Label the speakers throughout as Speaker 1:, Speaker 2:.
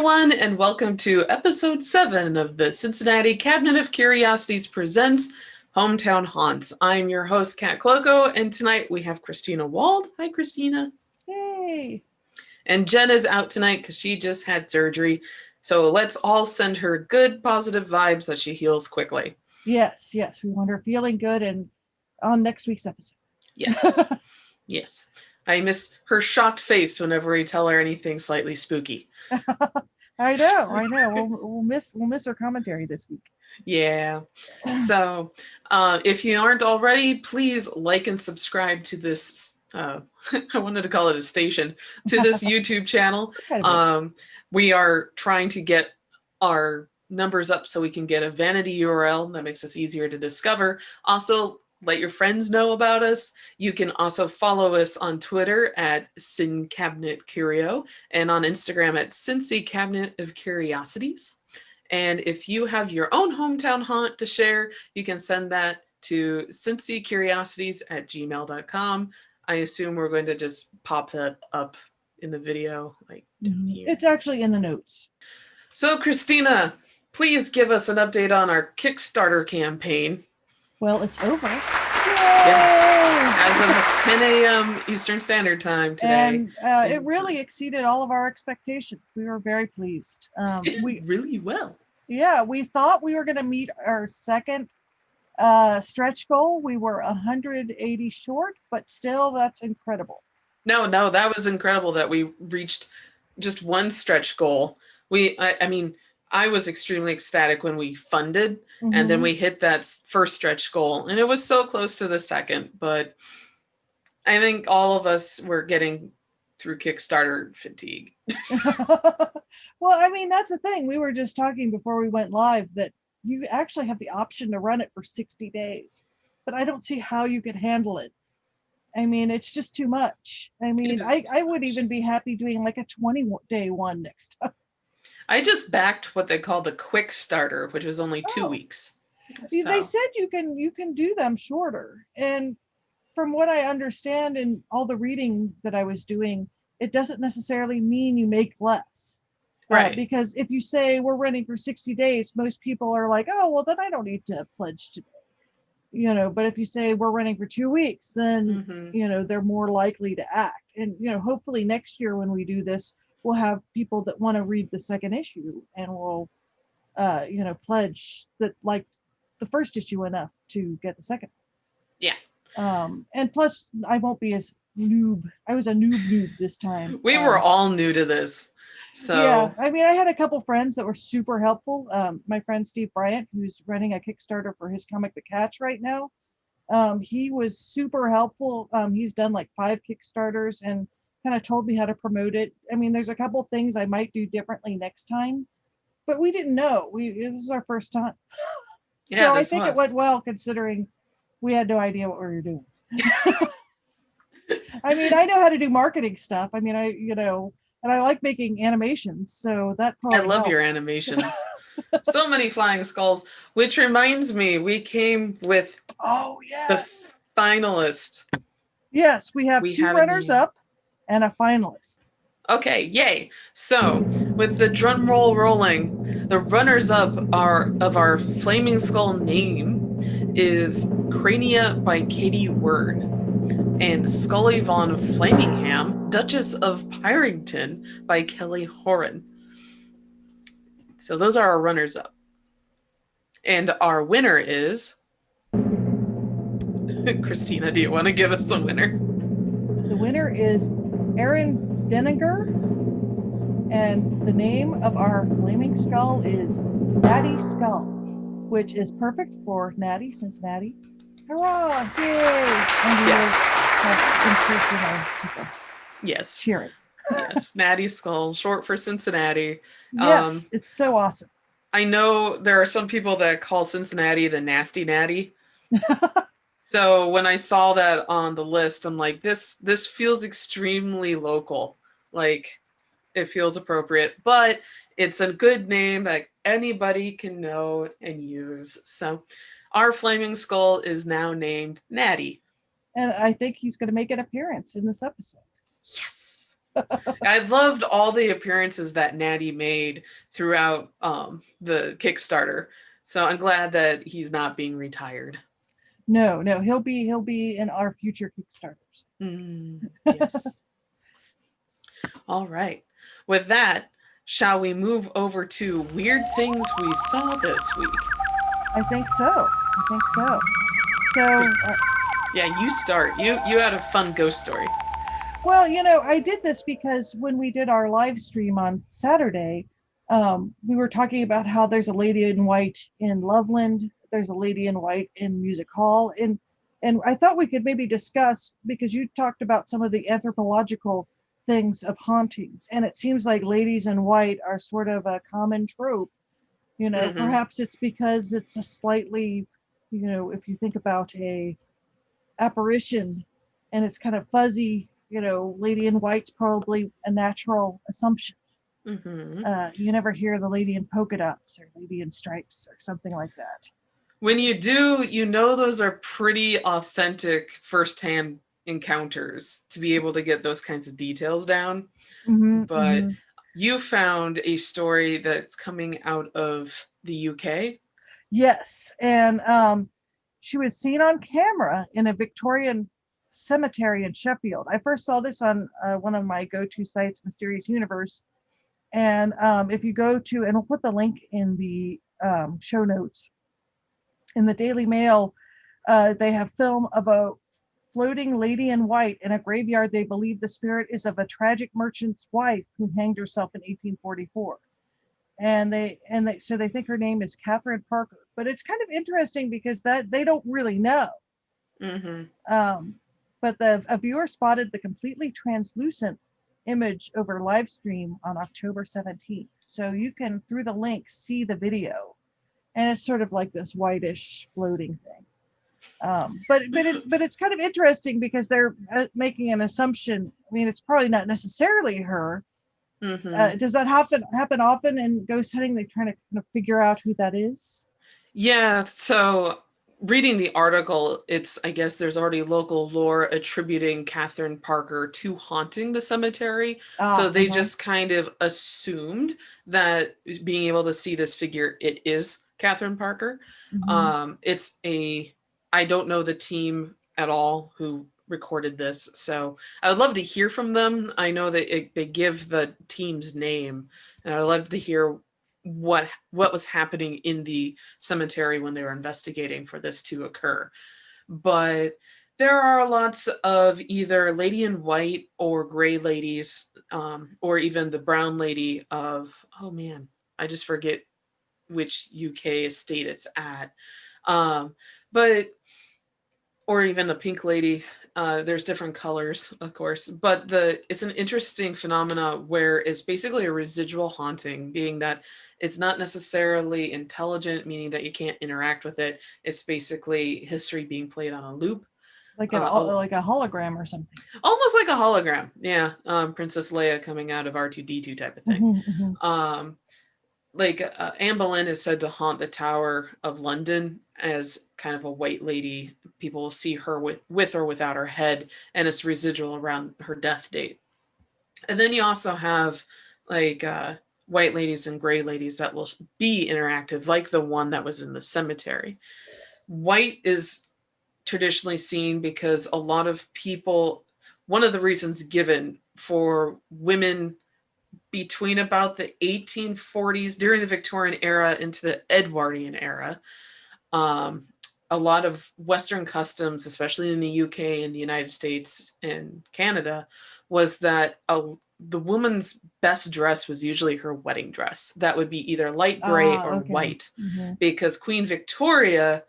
Speaker 1: everyone, and welcome to episode 7 of the Cincinnati Cabinet of Curiosities presents Hometown Haunts. I'm your host, Kat Klockow, and tonight we have Christina Wald. Hi, Christina.
Speaker 2: Yay!
Speaker 1: And Jen is out tonight because she just had surgery. So let's all send her good, positive vibes that she heals quickly.
Speaker 2: Yes. We want her feeling good and on next week's episode.
Speaker 1: Yes. Yes. I miss her shocked face whenever we tell her anything slightly spooky.
Speaker 2: I know. We'll miss her commentary this week.
Speaker 1: Yeah. So if you aren't already, please like and subscribe to this. I wanted to call it a station, to this YouTube channel. We are trying to get our numbers up so we can get a vanity URL that makes us easier to discover. Also, let your friends know about us. You can also follow us on Twitter at cincycuriosities and on Instagram at cincycuriosities. And if you have your own hometown haunt to share, you can send that to cincycuriosities@gmail.com. I assume we're going to just pop that up in the video, like down here.
Speaker 2: It's actually in the notes.
Speaker 1: So, Christina, please give us an update on our Kickstarter campaign.
Speaker 2: Well, it's over. Yay!
Speaker 1: Yeah. As of 10 a.m. Eastern Standard Time today.
Speaker 2: And it really exceeded all of our expectations. We were very pleased.
Speaker 1: It did really well.
Speaker 2: Yeah, we thought we were going to meet our second stretch goal. We were 180 short, but still, that's incredible.
Speaker 1: No, that was incredible that we reached just one stretch goal. I was extremely ecstatic when we funded, and then we hit that first stretch goal, and it was so close to the second, but I think all of us were getting through Kickstarter fatigue.
Speaker 2: Well, I mean, that's the thing. We were just talking before we went live that you actually have the option to run it for 60 days, but I don't see how you could handle it. I mean, it's just too much. I mean, I would even be happy doing like a 20-day one next time.
Speaker 1: I just backed what they called a quick starter, which was only 2 weeks.
Speaker 2: They said you can do them shorter. And from what I understand in all the reading that I was doing, it doesn't necessarily mean you make less.
Speaker 1: Right.
Speaker 2: Because if you say we're running for 60 days, most people are like, oh, well, then I don't need to pledge today. But if you say we're running for 2 weeks, then, they're more likely to act. And, hopefully next year when we do this, we'll have people that want to read the second issue and we'll, pledge that like the first issue enough to get the second.
Speaker 1: Yeah.
Speaker 2: And plus I won't be as noob. I was a noob this time.
Speaker 1: We were all new to this. So
Speaker 2: yeah, I mean, I had a couple friends that were super helpful. My friend Steve Bryant, who's running a Kickstarter for his comic The Catch right now. He was super helpful. He's done like 5 Kickstarters and kind of told me how to promote it. I mean, there's a couple things I might do differently next time, but we didn't know. This is our first time.
Speaker 1: Yeah,
Speaker 2: so I think it went well considering we had no idea what we were doing. I mean, I know how to do marketing stuff. I mean, and I like making animations, so that probably
Speaker 1: I love your animations. So many flying skulls, which reminds me, we came with the finalist.
Speaker 2: Yes, we have 2 runners up and a finalist.
Speaker 1: Okay, yay. So, with the drum roll rolling, the runners up of our Flaming Skull name is Crania by Katie Word and Scully Von Flamingham, Duchess of Pyrington by Kelly Horan. So those are our runners up. And our winner is... Christina, do you want to give us the winner?
Speaker 2: The winner is Erin Denninger, and the name of our Flaming Skull is Natty Skull, which is perfect for Natty, Cincinnati. Hurrah! Yay! And we have insertion people.
Speaker 1: Yes.
Speaker 2: Cheering.
Speaker 1: Yes, Natty Skull, short for Cincinnati.
Speaker 2: Yes, it's so awesome.
Speaker 1: I know there are some people that call Cincinnati the Nasty Natty. So when I saw that on the list, I'm like, this feels extremely local. Like, it feels appropriate, but it's a good name that anybody can know and use. So our Flaming Skull is now named Natty.
Speaker 2: And I think he's going to make an appearance in this episode.
Speaker 1: Yes. I loved all the appearances that Natty made throughout the Kickstarter. So I'm glad that he's not being retired.
Speaker 2: No, he'll be in our future Kickstarters.
Speaker 1: Yes. All right. With that, shall we move over to weird things we saw this week?
Speaker 2: I think so. So
Speaker 1: yeah, you start. You had a fun ghost story.
Speaker 2: Well, I did this because when we did our live stream on Saturday, we were talking about how there's a lady in white in Loveland, there's a lady in white in Music Hall, and I thought we could maybe discuss, because you talked about some of the anthropological things of hauntings, and it seems like ladies in white are sort of a common trope. Perhaps it's because it's a slightly, if you think about a apparition and it's kind of fuzzy, lady in white's probably a natural assumption. You never hear the lady in polka dots or lady in stripes or something like that.
Speaker 1: When you do, those are pretty authentic firsthand encounters to be able to get those kinds of details down. But you found a story that's coming out of the UK.
Speaker 2: Yes, and she was seen on camera in a Victorian cemetery in Sheffield. I first saw this on one of my go-to sites, Mysterious Universe. And if you go to, and we'll put the link in the show notes, in the Daily Mail, they have film of a floating lady in white in a graveyard. They believe the spirit is of a tragic merchant's wife who hanged herself in 1844. So they think her name is Catherine Parker. But it's kind of interesting because that they don't really know. But a viewer spotted the completely translucent image over live stream on October 17th. So you can, through the link, see the video, and it's sort of like this whitish floating thing. But it's kind of interesting because they're making an assumption. I mean, it's probably not necessarily her. Does that happen often in ghost hunting? They try to kind of figure out who that is.
Speaker 1: Yeah. So reading the article, I guess there's already local lore attributing Catherine Parker to haunting the cemetery. So they just kind of assumed that being able to see this figure, it is Catherine Parker. I don't know the team at all who recorded this, so I would love to hear from them. I know that they give the team's name, and I'd love to hear what was happening in the cemetery when they were investigating for this to occur. But there are lots of either lady in white or gray ladies, or even the brown lady of, oh man, I just forget which UK estate it's at. Or even the pink lady. There's different colors, of course, but it's an interesting phenomena where it's basically a residual haunting, being that it's not necessarily intelligent, meaning that you can't interact with it. It's basically history being played on a loop.
Speaker 2: Like a hologram or something.
Speaker 1: Almost like a hologram, yeah. Princess Leia coming out of R2-D2 type of thing. Anne Boleyn is said to haunt the Tower of London as kind of a white lady. People will see her with or without her head, and it's residual around her death date. And then you also have white ladies and gray ladies that will be interactive, like the one that was in the cemetery. White is traditionally seen because a lot of people, one of the reasons given for women between about the 1840s, during the Victorian era into the Edwardian era, a lot of Western customs, especially in the UK and the United States and Canada, was that the woman's best dress was usually her wedding dress. That would be either light gray or white, because Queen Victoria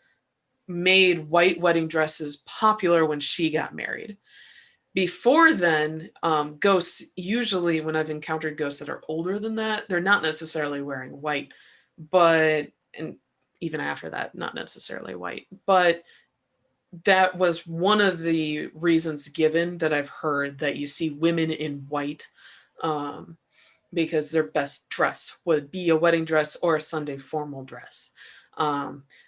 Speaker 1: made white wedding dresses popular when she got married. Before then, ghosts, usually when I've encountered ghosts that are older than that, they're not necessarily wearing white, and even after that, not necessarily white. But that was one of the reasons given that I've heard that you see women in white, because their best dress would be a wedding dress or a Sunday formal dress.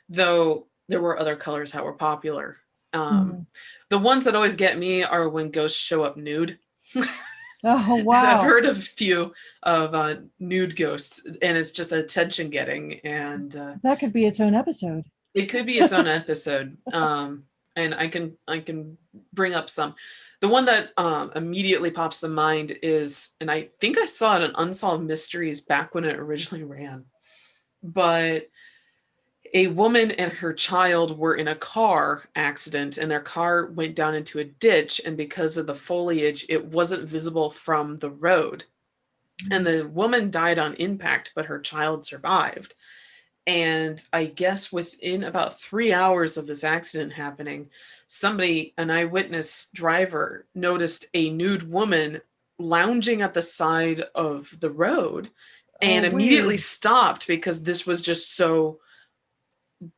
Speaker 1: Though there were other colors that were popular. The ones that always get me are when ghosts show up nude.
Speaker 2: Oh,
Speaker 1: I've
Speaker 2: wow.
Speaker 1: heard of a few of nude ghosts, and it's just attention getting, and
Speaker 2: That could be its own episode.
Speaker 1: it could be its own episode. And I can bring up some. The one that immediately pops to mind is, and I think I saw it in Unsolved Mysteries back when it originally ran, but a woman and her child were in a car accident, and their car went down into a ditch, and because of the foliage, it wasn't visible from the road. And the woman died on impact, but her child survived. And I guess within about 3 hours of this accident happening, an eyewitness driver, noticed a nude woman lounging at the side of the road and
Speaker 2: Oh,
Speaker 1: immediately
Speaker 2: weird.
Speaker 1: stopped because this was just so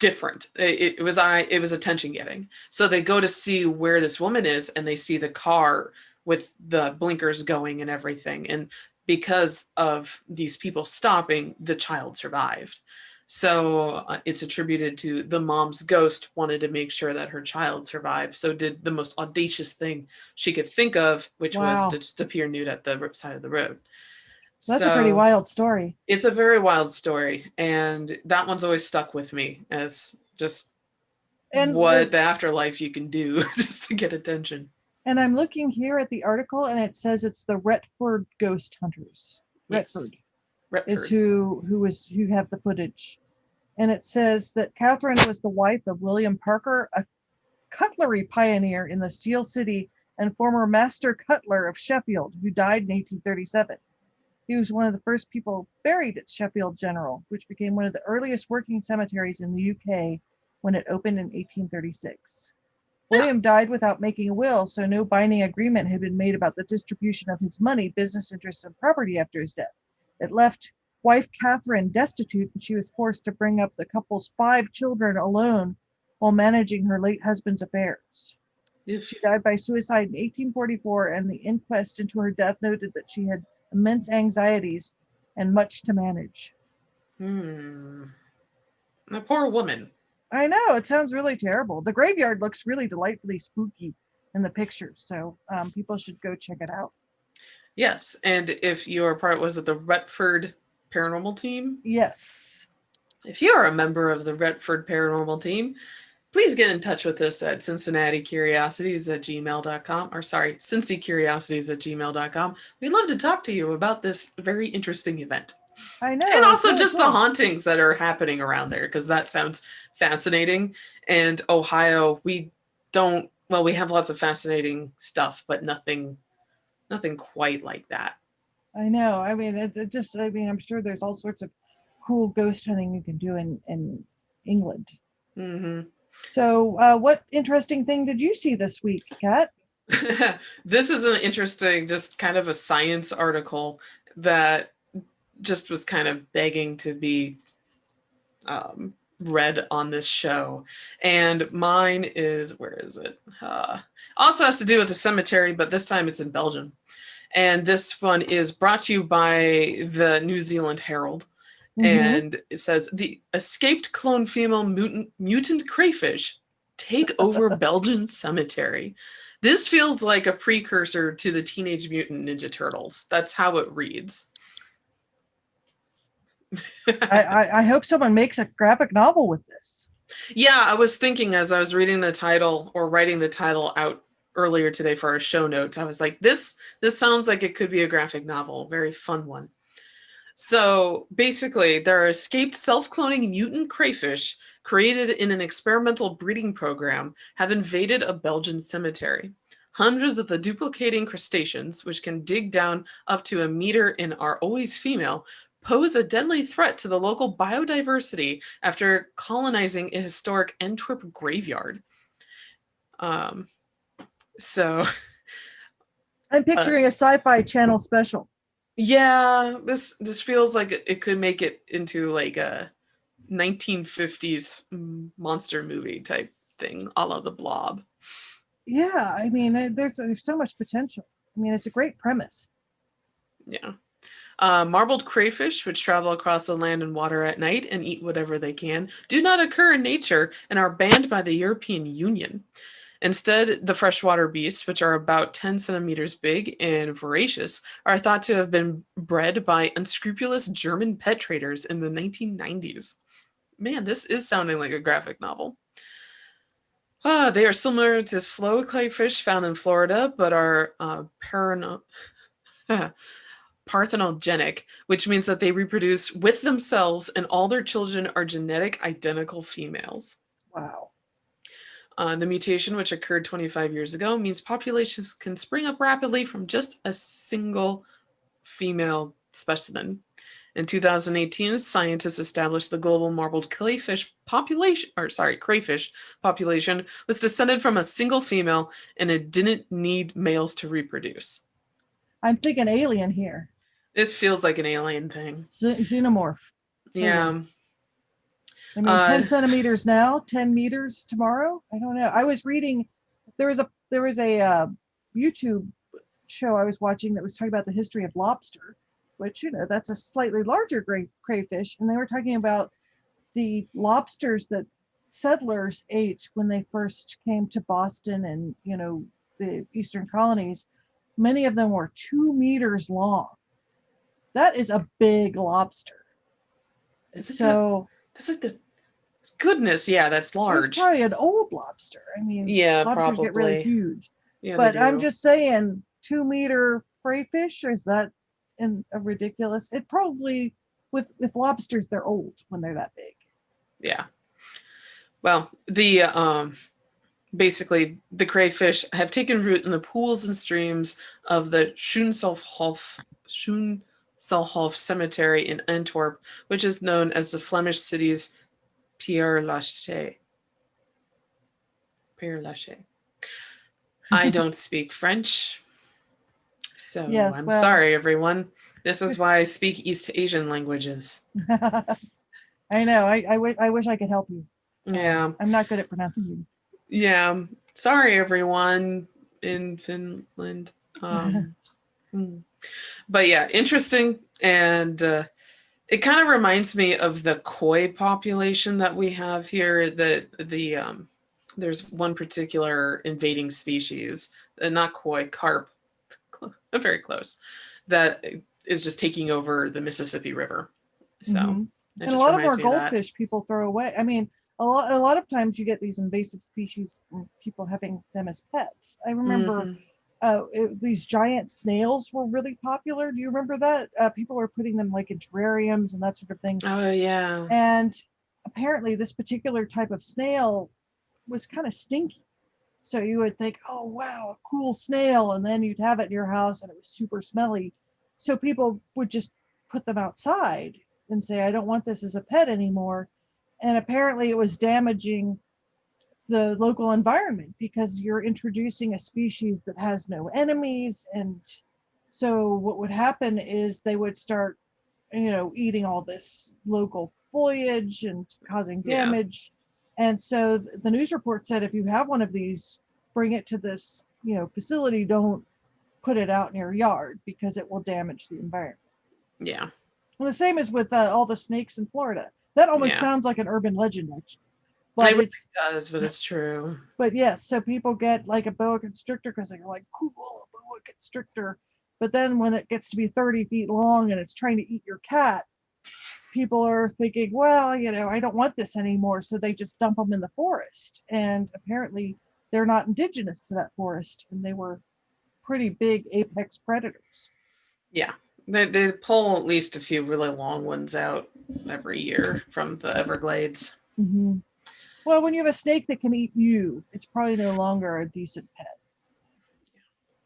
Speaker 1: different. It was attention getting. So they go to see where this woman is, and they see the car with the blinkers going and everything. And because of these people stopping, the child survived. So it's attributed to the mom's ghost wanted to make sure that her child survived. So did the most audacious thing she could think of, which was
Speaker 2: Wow.
Speaker 1: to just appear nude at the side of the road.
Speaker 2: That's a pretty
Speaker 1: So
Speaker 2: wild story.
Speaker 1: it's a very wild story, and that one's always stuck with me as just
Speaker 2: And
Speaker 1: what the afterlife you can do just to get attention.
Speaker 2: and I'm looking here at the article, and it says it's the Retford Ghost Hunters.
Speaker 1: Yes.
Speaker 2: Retford is
Speaker 1: Retford.
Speaker 2: who have the footage. And it says that Catherine was the wife of William Parker, a cutlery pioneer in the Steel City and former master cutler of Sheffield, who died in 1837. He was one of the first people buried at Sheffield General, which became one of the earliest working cemeteries in the UK when it opened in 1836. William died without making a will, so no binding agreement had been made about the distribution of his money, business interests, and property after his death. It left wife Catherine destitute, and she was forced to bring up the couple's 5 children alone while managing her late husband's affairs.
Speaker 1: Oof.
Speaker 2: She died by suicide in 1844, and the inquest into her death noted that she had immense anxieties and much to manage.
Speaker 1: A poor woman.
Speaker 2: I know, it sounds really terrible. The graveyard looks really delightfully spooky in the pictures, so people should go check it out.
Speaker 1: Yes, and if you're part, was it the Retford Paranormal Team?
Speaker 2: Yes.
Speaker 1: If you're a member of the Retford Paranormal Team, please get in touch with us at cincycuriosities@gmail.com, or sorry, cincycuriosities@gmail.com. We'd love to talk to you about this very interesting event.
Speaker 2: I know.
Speaker 1: And also
Speaker 2: really
Speaker 1: just
Speaker 2: cool.
Speaker 1: the hauntings that are happening around there, because that sounds fascinating. And Ohio, we have lots of fascinating stuff, but nothing quite like that.
Speaker 2: I know. I mean, I'm sure there's all sorts of cool ghost hunting you can do in England.
Speaker 1: Mm-hmm.
Speaker 2: So, what interesting thing did you see this week, Kat?
Speaker 1: This is an interesting, just kind of a science article that just was kind of begging to be read on this show. And mine is, where is it? Also has to do with a cemetery, but this time it's in Belgium. And this one is brought to you by the New Zealand Herald. Mm-hmm. And it says, the escaped clone female mutant crayfish take over Belgian cemetery. This feels like a precursor to the Teenage Mutant Ninja Turtles. That's how it reads.
Speaker 2: I hope someone makes a graphic novel with this.
Speaker 1: Yeah, I was thinking as I was reading the title or writing the title out earlier today for our show notes, I was like, this sounds like it could be a graphic novel, a very fun one. So basically, there are escaped self-cloning mutant crayfish created in an experimental breeding program have invaded a Belgian cemetery. Hundreds of the duplicating crustaceans, which can dig down up to a meter and are always female, pose a deadly threat to the local biodiversity after colonizing a historic Antwerp graveyard. So
Speaker 2: I'm picturing a Sci-Fi Channel special.
Speaker 1: Yeah, this feels like it could make it into like a 1950s monster movie type thing, a la The Blob.
Speaker 2: Yeah, I mean, there's so much potential. I mean, it's a great premise.
Speaker 1: Yeah. Marbled crayfish, which travel across the land and water at night and eat whatever they can, do not occur in nature and are banned by the European Union. Instead, the freshwater beasts, which are about 10 centimeters big and voracious, are thought to have been bred by unscrupulous German pet traders in the 1990s. Man, this is sounding like a graphic novel. They are similar to slow crayfish found in Florida, but are parthenogenic, which means that they reproduce with themselves and all their children are genetic identical females.
Speaker 2: Wow.
Speaker 1: The mutation, which occurred 25 years ago, means populations can spring up rapidly from just a single female specimen. In 2018, scientists established the global marbled crayfish population was descended from a single female and it didn't need males to reproduce.
Speaker 2: I'm thinking alien here.
Speaker 1: This feels like an alien thing.
Speaker 2: Xenomorph.
Speaker 1: Yeah.
Speaker 2: I mean, 10 centimeters now, 10 meters tomorrow. I don't know. I was reading, there was a YouTube show I was watching that was talking about the history of lobster, which, that's a slightly larger crayfish. And they were talking about the lobsters that settlers ate when they first came to Boston and, the Eastern colonies. Many of them were 2 meters long. That is a big lobster.
Speaker 1: That's like the goodness. Yeah, that's large.
Speaker 2: It's probably an old lobster. I mean,
Speaker 1: yeah,
Speaker 2: lobsters
Speaker 1: probably
Speaker 2: get really huge.
Speaker 1: Yeah,
Speaker 2: but I'm just saying, 2 meter crayfish, is that a ridiculous? It probably with lobsters, they're old when they're that big.
Speaker 1: Yeah. Well, basically the crayfish have taken root in the pools and streams of the Schoenselhof Cemetery in Antwerp, which is known as the Flemish city's Père Lachaise. I don't speak French, so
Speaker 2: yes,
Speaker 1: I'm sorry, everyone. This is why I speak East Asian languages.
Speaker 2: I know. I wish I could help you.
Speaker 1: Yeah.
Speaker 2: I'm not good at pronouncing you.
Speaker 1: Yeah. Sorry, everyone in Finland. But yeah, interesting. And it kind of reminds me of the koi population that we have here. There's one particular invading species, not koi, carp, very close, that is just taking over the Mississippi River. So,
Speaker 2: and a lot of our goldfish people throw away. I mean, a lot of times you get these invasive species and people having them as pets. I remember these giant snails were really popular. Do you remember that? People were putting them like in terrariums and that sort of thing.
Speaker 1: Oh, yeah.
Speaker 2: And apparently this particular type of snail was kind of stinky. So you would think, oh, wow, a cool snail. And then you'd have it in your house and it was super smelly. So people would just put them outside and say, I don't want this as a pet anymore. And apparently it was damaging the local environment because you're introducing a species that has no enemies. And so what would happen is they would start, eating all this local foliage and causing damage. And so the news report said, if you have one of these, bring it to this, facility. Don't put it out in your yard because it will damage the environment.
Speaker 1: Yeah.
Speaker 2: Well, the same as with all the snakes in Florida. That almost sounds like an urban legend, actually. But
Speaker 1: it does, but it's true.
Speaker 2: But yes, so people get like a boa constrictor because they're like, cool, a boa constrictor. But then when it gets to be 30 feet long and it's trying to eat your cat, people are thinking, well, I don't want this anymore. So they just dump them in the forest. And apparently they're not indigenous to that forest. And they were pretty big apex predators.
Speaker 1: Yeah. They pull at least a few really long ones out every year from the Everglades.
Speaker 2: Mm-hmm. Well, when you have a snake that can eat you, it's probably no longer a decent pet.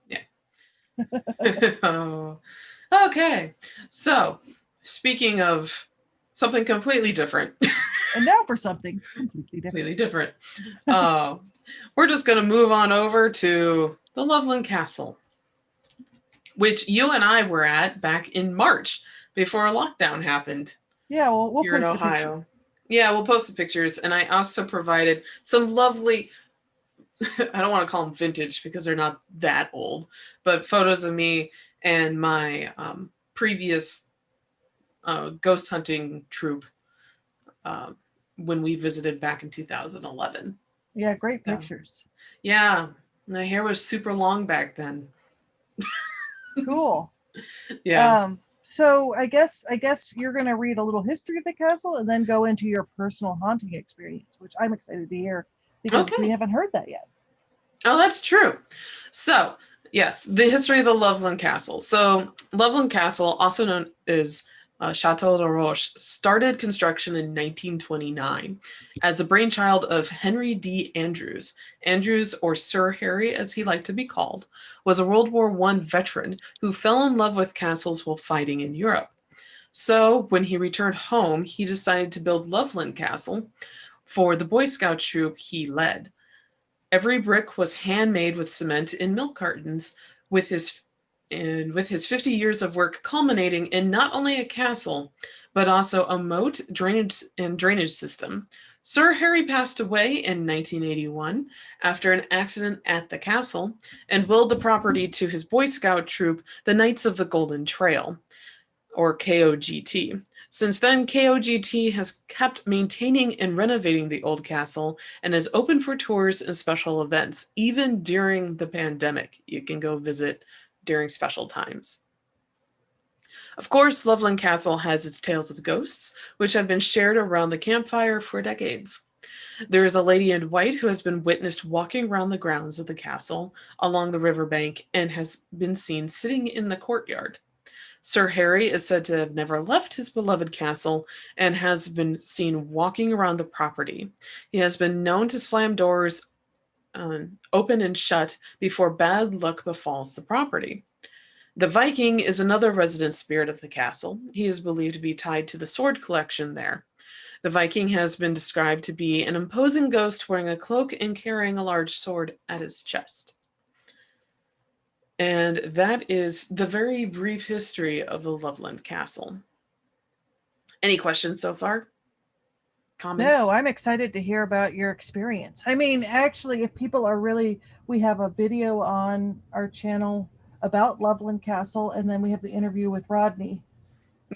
Speaker 1: Yeah. Oh. Okay. So, speaking of something completely different.
Speaker 2: And now for something completely
Speaker 1: different. We're just going to move on over to the Loveland Castle, which you and I were at back in March before lockdown happened.
Speaker 2: Yeah, well, we'll
Speaker 1: here in Ohio. Yeah, we'll post the pictures. And I also provided some lovely, I don't want to call them vintage because they're not that old, but photos of me and my previous ghost hunting troop when we visited back in 2011.
Speaker 2: Yeah, great
Speaker 1: So,
Speaker 2: pictures.
Speaker 1: yeah, my hair was super long back then.
Speaker 2: Cool.
Speaker 1: Yeah.
Speaker 2: So I guess you're going to read a little history of the castle and then go into your personal haunting experience, which I'm excited to hear because we
Speaker 1: Okay.
Speaker 2: haven't heard that yet.
Speaker 1: Oh, that's true. So, yes, the history of the Loveland Castle. So, Loveland Castle, also known as Chateau de Roche, started construction in 1929 as a brainchild of Henry D. Andrews. Andrews, or Sir Harry as he liked to be called, was a World War I veteran who fell in love with castles while fighting in Europe. So, when he returned home, he decided to build Loveland Castle for the Boy Scout troop he led. Every brick was handmade with cement in milk cartons, with his with his 50 years of work culminating in not only a castle, but also a moat, drainage system. Sir Harry passed away in 1981 after an accident at the castle and willed the property to his Boy Scout troop, the Knights of the Golden Trail, or KOGT. Since then, KOGT has kept maintaining and renovating the old castle and is open for tours and special events. Even during the pandemic, you can go visit during special times. Of course, Loveland Castle has its tales of ghosts, which have been shared around the campfire for decades. There is a lady in white who has been witnessed walking around the grounds of the castle along the riverbank and has been seen sitting in the courtyard. Sir Harry is said to have never left his beloved castle and has been seen walking around the property. He has been known to slam doors open and shut before bad luck befalls the property. The Viking is another resident spirit of the castle. He is believed to be tied to the sword collection there. The Viking has been described to be an imposing ghost wearing a cloak and carrying a large sword at his chest. And that is the very brief history of the Loveland Castle. Any questions so far? Comments?
Speaker 2: No, I'm excited to hear about your experience. I mean, actually, if people are really, we have a video on our channel about Loveland Castle, and then we have the interview with Rodney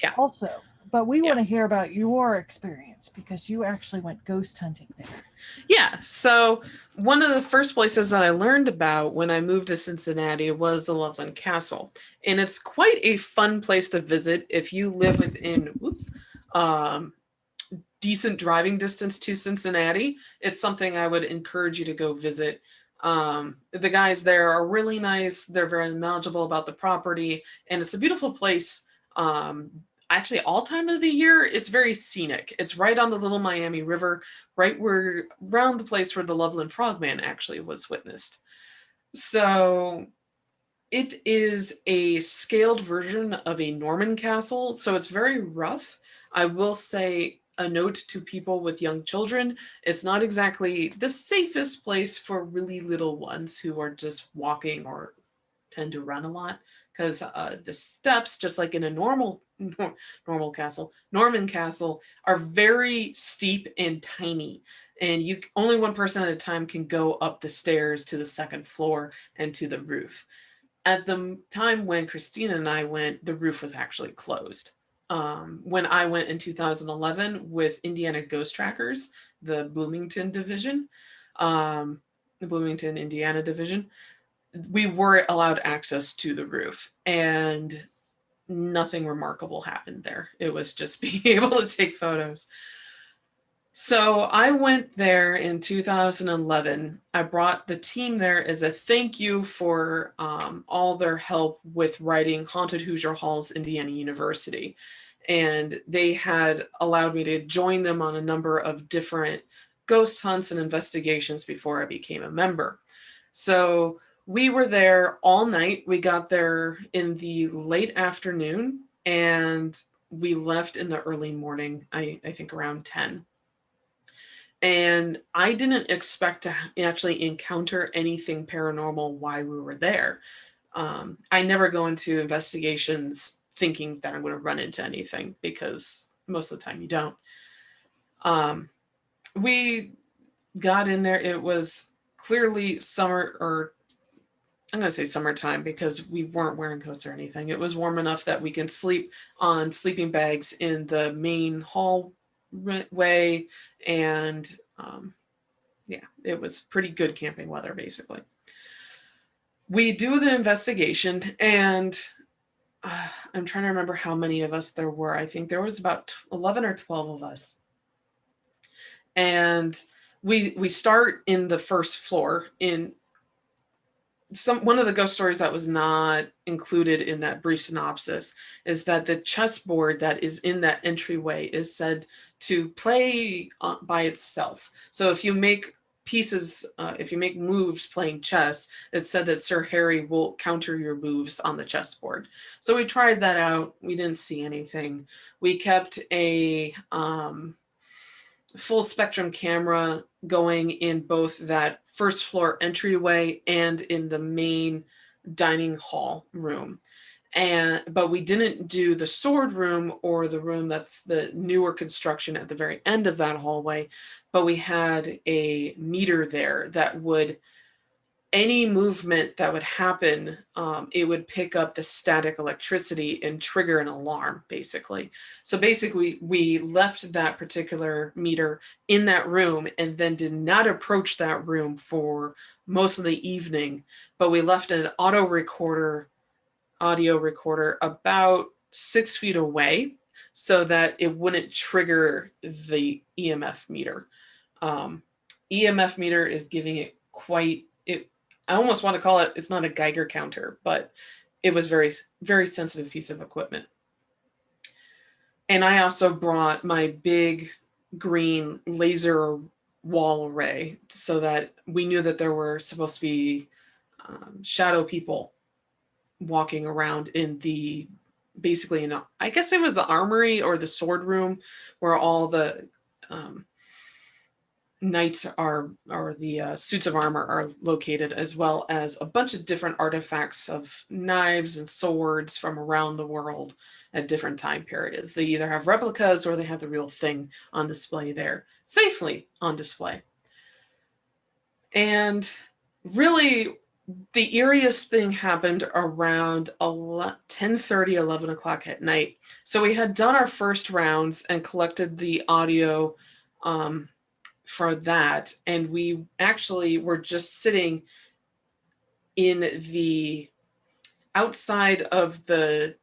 Speaker 1: Yeah.
Speaker 2: also. But we
Speaker 1: Yeah.
Speaker 2: want to hear about your experience because you actually went ghost hunting there.
Speaker 1: Yeah. So one of the first places that I learned about when I moved to Cincinnati was the Loveland Castle. And it's quite a fun place to visit if you live within, decent driving distance to Cincinnati. It's something I would encourage you to go visit. The guys there are really nice. They're very knowledgeable about the property, and it's a beautiful place. Actually, all time of the year, it's very scenic. It's right on the Little Miami River, right where around the place where the Loveland Frogman actually was witnessed. So it is a scaled version of a Norman castle, so it's very rough. I will say a note to people with young children, it's not exactly the safest place for really little ones who are just walking or tend to run a lot, because the steps, just like in a normal castle, Norman castle, are very steep and tiny, and you only one person at a time can go up the stairs to the second floor and to the roof. At the time when Christina and I went, the roof was actually closed. When I went in 2011 with Indiana Ghost Trackers, the Bloomington division, the Bloomington, Indiana division, we were allowed access to the roof, and nothing remarkable happened there. It was just being able to take photos. So I went there in 2011. I brought the team there as a thank you for all their help with writing Haunted Hoosier Halls, Indiana University. And they had allowed me to join them on a number of different ghost hunts and investigations before I became a member. So we were there all night. We got there in the late afternoon and we left in the early morning, I think around 10. And I didn't expect to actually encounter anything paranormal while we were there. I never go into investigations thinking that I'm going to run into anything, because most of the time you don't. We got in there. It was clearly summer, or I'm going to say summertime, because we weren't wearing coats or anything. It was warm enough that we can sleep on sleeping bags in the main hallway, and yeah, it was pretty good camping weather, basically. We do the investigation, and I'm trying to remember how many of us there were. I think there was about 11 or 12 of us. And we start in the first floor. In one of the ghost stories that was not included in that brief synopsis is that the chessboard that is in that entryway is said to play by itself. So if you make pieces, if you make moves playing chess, it's said that Sir Harry will counter your moves on the chessboard. So we tried that out. We didn't see anything. We kept a full spectrum camera going in both that first floor entryway and in the main dining hall room. But we didn't do the sword room or the room that's the newer construction at the very end of that hallway, but we had a meter there that would, any movement that would happen, it would pick up the static electricity and trigger an alarm, basically. So basically, we left that particular meter in that room and then did not approach that room for most of the evening, but we left an audio recorder about 6 feet away so that it wouldn't trigger the EMF meter. EMF meter is giving it I almost want to call it, it's not a Geiger counter, but it was very, very sensitive piece of equipment. And I also brought my big green laser wall array so that we knew that there were supposed to be shadow people walking around in the, basically, I guess it was the armory or the sword room where all the knights or the suits of armor are located, as well as a bunch of different artifacts of knives and swords from around the world at different time periods. They either have replicas or they have the real thing on display there, safely on display. And really, the eeriest thing happened around 10:30, 11 o'clock at night. So we had done our first rounds and collected the audio for that, and we actually were just sitting in the outside of the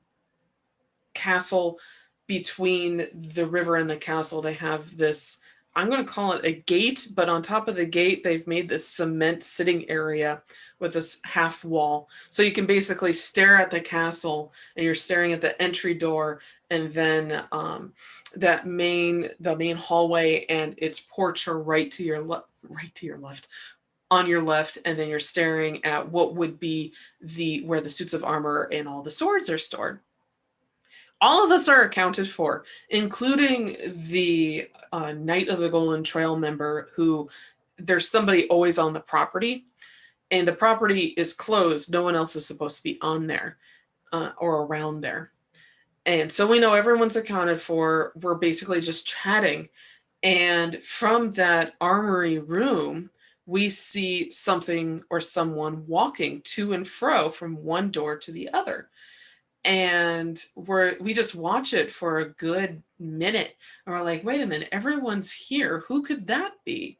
Speaker 1: castle, between the river and the castle. They have this, I'm going to call it a gate, but on top of the gate they've made this cement sitting area with this half wall, so you can basically stare at the castle and you're staring at the entry door, and then the main hallway and its porch are right to your left, on your left, and then you're staring at what would be where the suits of armor and all the swords are stored. All of us are accounted for, including the Knight of the Golden Trail member, who there's somebody always on the property, and the property is closed. No one else is supposed to be on there or around there. And so we know everyone's accounted for. We're basically just chatting. And from that armory room, we see something or someone walking to and fro from one door to the other. And we just watch it for a good minute. And we're like, wait a minute, everyone's here. Who could that be?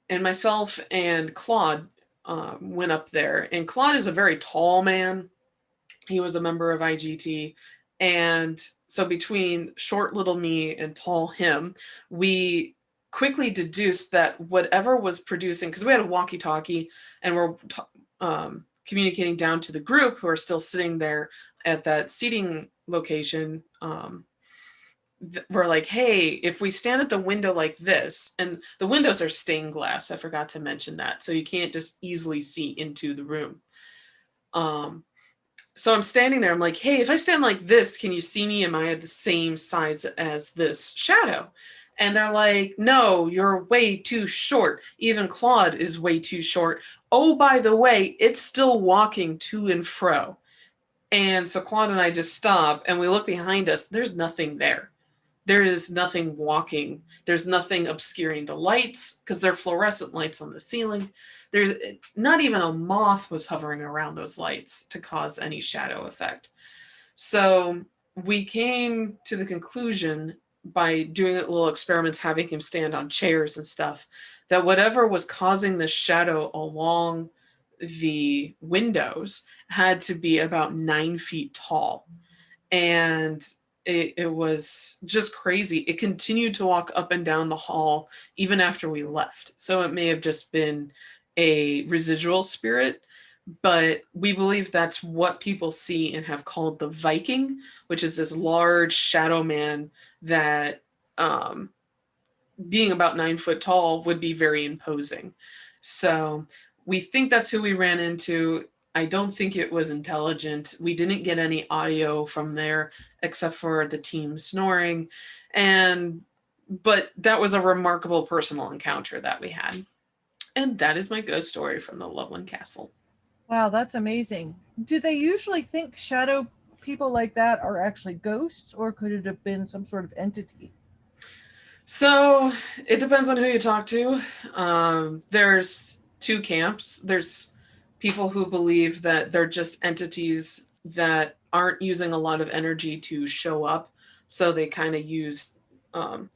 Speaker 1: And myself and Claude went up there. And Claude is a very tall man. He was a member of IGT. And so between short little me and tall him, we quickly deduced that whatever was producing, because we had a walkie-talkie and we're communicating down to the group who are still sitting there at that seating location. We're like, hey, if we stand at the window like this, and the windows are stained glass, I forgot to mention that, so you can't just easily see into the room. So I'm standing there, I'm like, hey, if I stand like this, can you see me? Am I the same size as this shadow? And they're like, no, you're way too short. Even Claude is way too short. Oh, by the way, it's still walking to and fro. And so Claude and I just stop and we look behind us. There's nothing there. There is nothing walking. There's nothing obscuring the lights because they're fluorescent lights on the ceiling. There's not even a moth was hovering around those lights to cause any shadow effect. So we came to the conclusion by doing little experiments, having him stand on chairs and stuff, that whatever was causing the shadow along the windows had to be about 9 feet tall. And it was just crazy. It continued to walk up and down the hall even after we left. So it may have just been a residual spirit, but we believe that's what people see and have called the Viking, which is this large shadow man that, being about 9 foot tall, would be very imposing. So we think that's who we ran into. I don't think it was intelligent. We didn't get any audio from there except for the team snoring. But that was a remarkable personal encounter that we had. And that is my ghost story from the Loveland Castle.
Speaker 2: Wow, that's amazing. Do they usually think shadow people like that are actually ghosts, or could it have been some sort of entity?
Speaker 1: So it depends on who you talk to. There's two camps. There's people who believe that they're just entities that aren't using a lot of energy to show up. So they kind of use the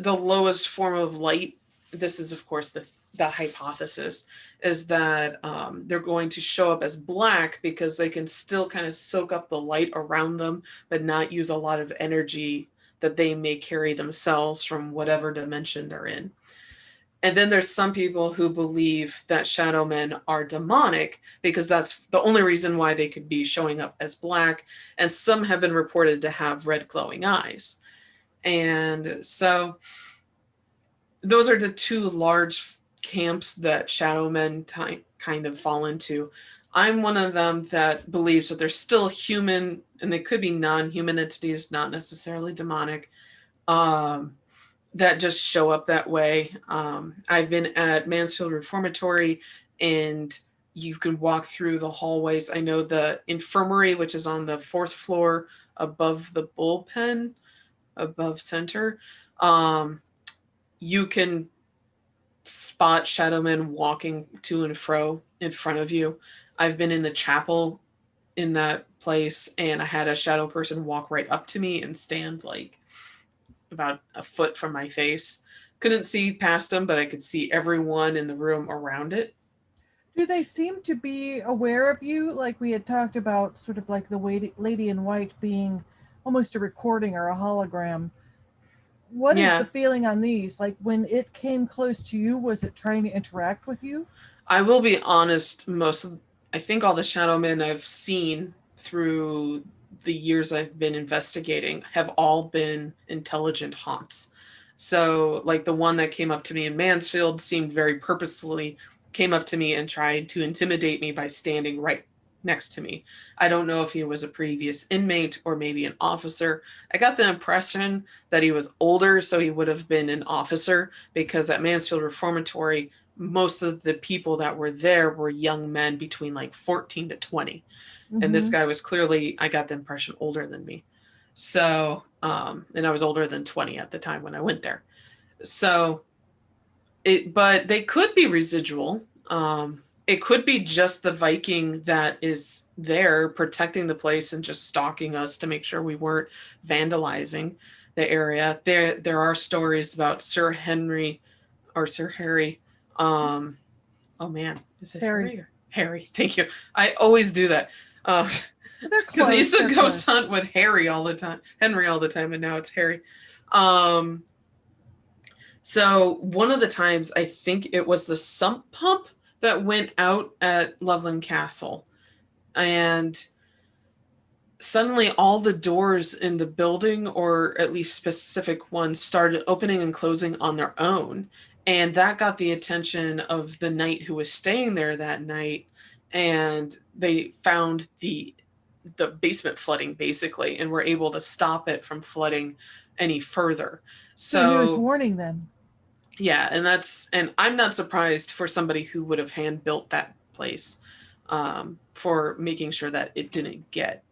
Speaker 1: lowest form of light. This is, of course, the hypothesis is that they're going to show up as black because they can still kind of soak up the light around them, but not use a lot of energy that they may carry themselves from whatever dimension they're in. And then there's some people who believe that shadow men are demonic because that's the only reason why they could be showing up as black. And some have been reported to have red glowing eyes. And so those are the two large camps that shadow men kind of fall into. I'm one of them that believes that they're still human and they could be non-human entities, not necessarily demonic, that just show up that way. I've been at Mansfield Reformatory and you can walk through the hallways. I know the infirmary, which is on the 4th floor above the bullpen, above center. You can spot shadow men walking to and fro in front of you. I've been in the chapel in that place and I had a shadow person walk right up to me and stand like about a foot from my face. Couldn't see past them, but I could see everyone in the room around it.
Speaker 2: Do they seem to be aware of you? Like we had talked about, sort of like the lady in white being almost a recording or a hologram. What is the feeling on these? Like when it came close to you, was it trying to interact with you?
Speaker 1: I will be honest, I think all the shadow men I've seen through the years I've been investigating have all been intelligent haunts. So like the one that came up to me in Mansfield seemed very purposefully came up to me and tried to intimidate me by standing right next to me. I don't know if he was a previous inmate or maybe an officer. I got the impression that he was older, so he would have been an officer because at Mansfield Reformatory, most of the people that were there were young men between like 14 to 20. Mm-hmm. And this guy was clearly, I got the impression, older than me. So, and I was older than 20 at the time when I went there. So, but they could be residual. It could be just the Viking that is there protecting the place and just stalking us to make sure we weren't vandalizing the area. There are stories about Sir Henry or Sir Harry. Oh man, is it Harry? Harry, thank you. I always do that. Because I used to ghost hunt with Harry all the time, Henry all the time, and now it's Harry. So one of the times, I think it was the sump pump that went out at Loveland Castle. And suddenly all the doors in the building, or at least specific ones, started opening and closing on their own. And that got the attention of the knight who was staying there that night. And they found the basement flooding basically, and were able to stop it from flooding any further.
Speaker 2: So he was warning them.
Speaker 1: Yeah, and I'm not surprised for somebody who would have hand built that place, for making sure that it didn't get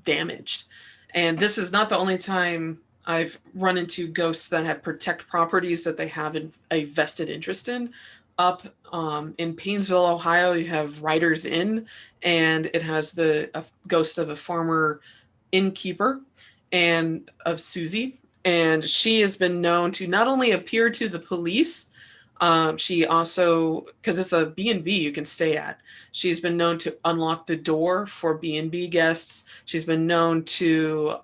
Speaker 1: damaged. And this is not the only time I've run into ghosts that have protect properties that they have a vested interest in. Up in Painesville, Ohio, you have Riders Inn, and it has a ghost of a former innkeeper and of Susie. And she has been known to not only appear to the police, she also, because it's a B&B you can stay at, she's been known to unlock the door for B&B guests. She's been known to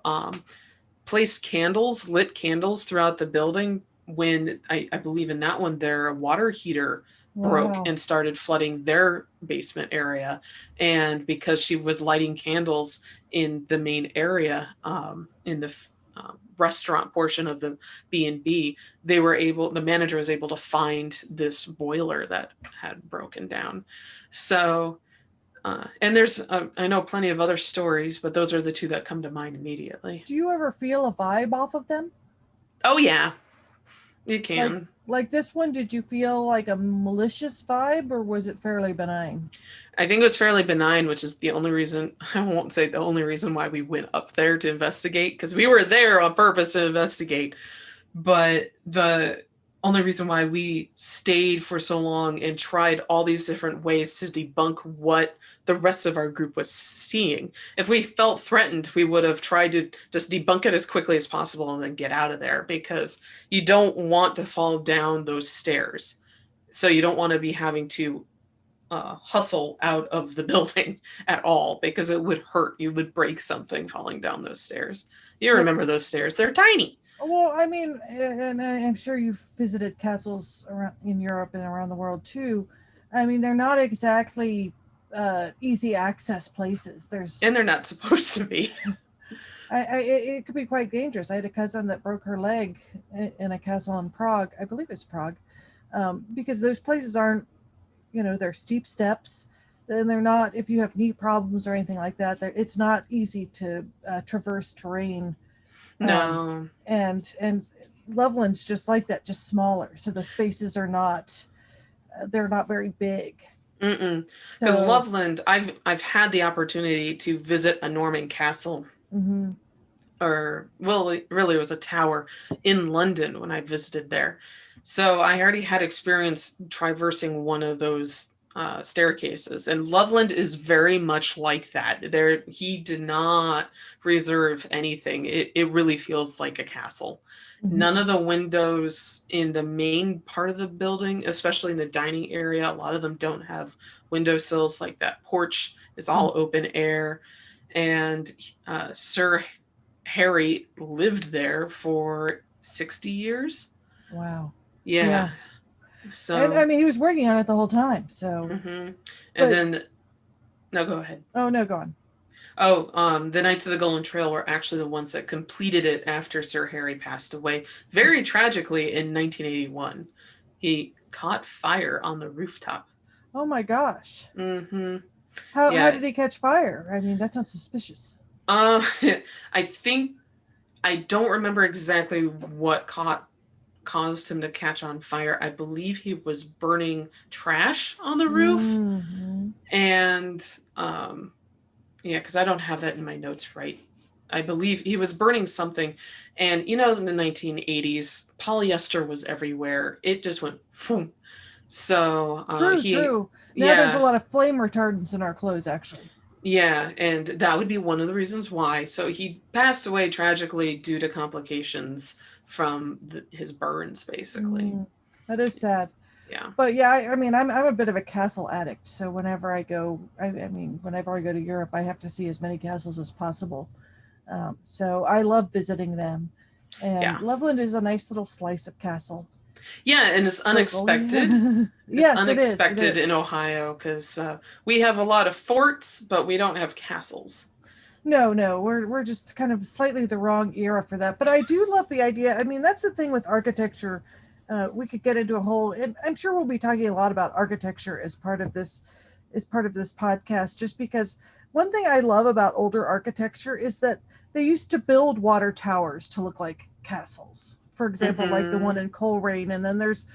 Speaker 1: place candles, lit candles throughout the building when I believe in that one, their water heater broke and started flooding their basement area. And because she was lighting candles in the main area, in the restaurant portion of the B&B, the manager was able to find this boiler that had broken down. So, and there's, I know plenty of other stories, but those are the two that come to mind immediately.
Speaker 2: Do you ever feel a vibe off of them?
Speaker 1: Oh yeah, you can.
Speaker 2: Like this one, did you feel like a malicious vibe, or was it fairly benign?
Speaker 1: I think it was fairly benign, which is the only reason, I won't say the only reason why we went up there to investigate, because we were there on purpose to investigate. But the only reason why we stayed for so long and tried all these different ways to debunk what the rest of our group was seeing. If we felt threatened, we would have tried to just debunk it as quickly as possible and then get out of there, because you don't want to fall down those stairs. So you don't want to be having to hustle out of the building at all, because it would hurt. You would break something falling down those stairs. You remember those stairs. They're tiny.
Speaker 2: Well, I mean, and I'm sure you've visited castles around in Europe and around the world too. I mean, they're not exactly easy access places.
Speaker 1: And they're not supposed to be.
Speaker 2: It could be quite dangerous. I had a cousin that broke her leg in a castle in Prague. I believe it's Prague, because those places aren't, they're steep steps. Then they're not, if you have knee problems or anything like that, it's not easy to traverse terrain.
Speaker 1: No.
Speaker 2: And Loveland's just like that, just smaller. So the spaces are not, they're not very big.
Speaker 1: Because Loveland, I've had the opportunity to visit a Norman castle, or really it was a tower in London when I visited there. So I already had experience traversing one of those staircases, and Loveland is very much like that. He did not reserve anything. It really feels like a castle. None of the windows in the main part of the building, especially in the dining area, a lot of them don't have windowsills. Like that porch is all open air. And Sir Harry lived there for 60 years.
Speaker 2: Wow.
Speaker 1: Yeah. So,
Speaker 2: and I mean, he was working on it the whole time. So,
Speaker 1: and then, no, go ahead.
Speaker 2: Oh, no, go on.
Speaker 1: Oh, the Knights of the Golden Trail were actually the ones that completed it after Sir Harry passed away, very tragically, in 1981. He caught fire on the rooftop.
Speaker 2: Oh my gosh. How did he catch fire? I mean, that sounds suspicious.
Speaker 1: I don't remember exactly what caused him to catch on fire. I believe he was burning trash on the roof. And because I don't have that in my notes right. I believe he was burning something. And in the 1980s, polyester was everywhere. It just went boom. So
Speaker 2: true. Now there's a lot of flame retardants in our clothes, actually.
Speaker 1: Yeah, and that would be one of the reasons why. So he passed away tragically due to complications from his burns, basically.
Speaker 2: That is sad.
Speaker 1: Yeah.
Speaker 2: But yeah, I mean, I'm a bit of a castle addict. So whenever I go, whenever I go to Europe, I have to see as many castles as possible. So I love visiting them. And Loveland is a nice little slice of castle.
Speaker 1: Yeah, and it's unexpected.
Speaker 2: Yes,
Speaker 1: unexpected
Speaker 2: it is.
Speaker 1: In Ohio, because we have a lot of forts, but we don't have castles.
Speaker 2: No, we're just kind of slightly the wrong era for that. But I do love the idea. I mean, that's the thing with architecture. We could get into a whole, and I'm sure we'll be talking a lot about architecture as part of this podcast, just because one thing I love about older architecture is that they used to build water towers to look like castles. For example, like the one in Coleraine, and then there's,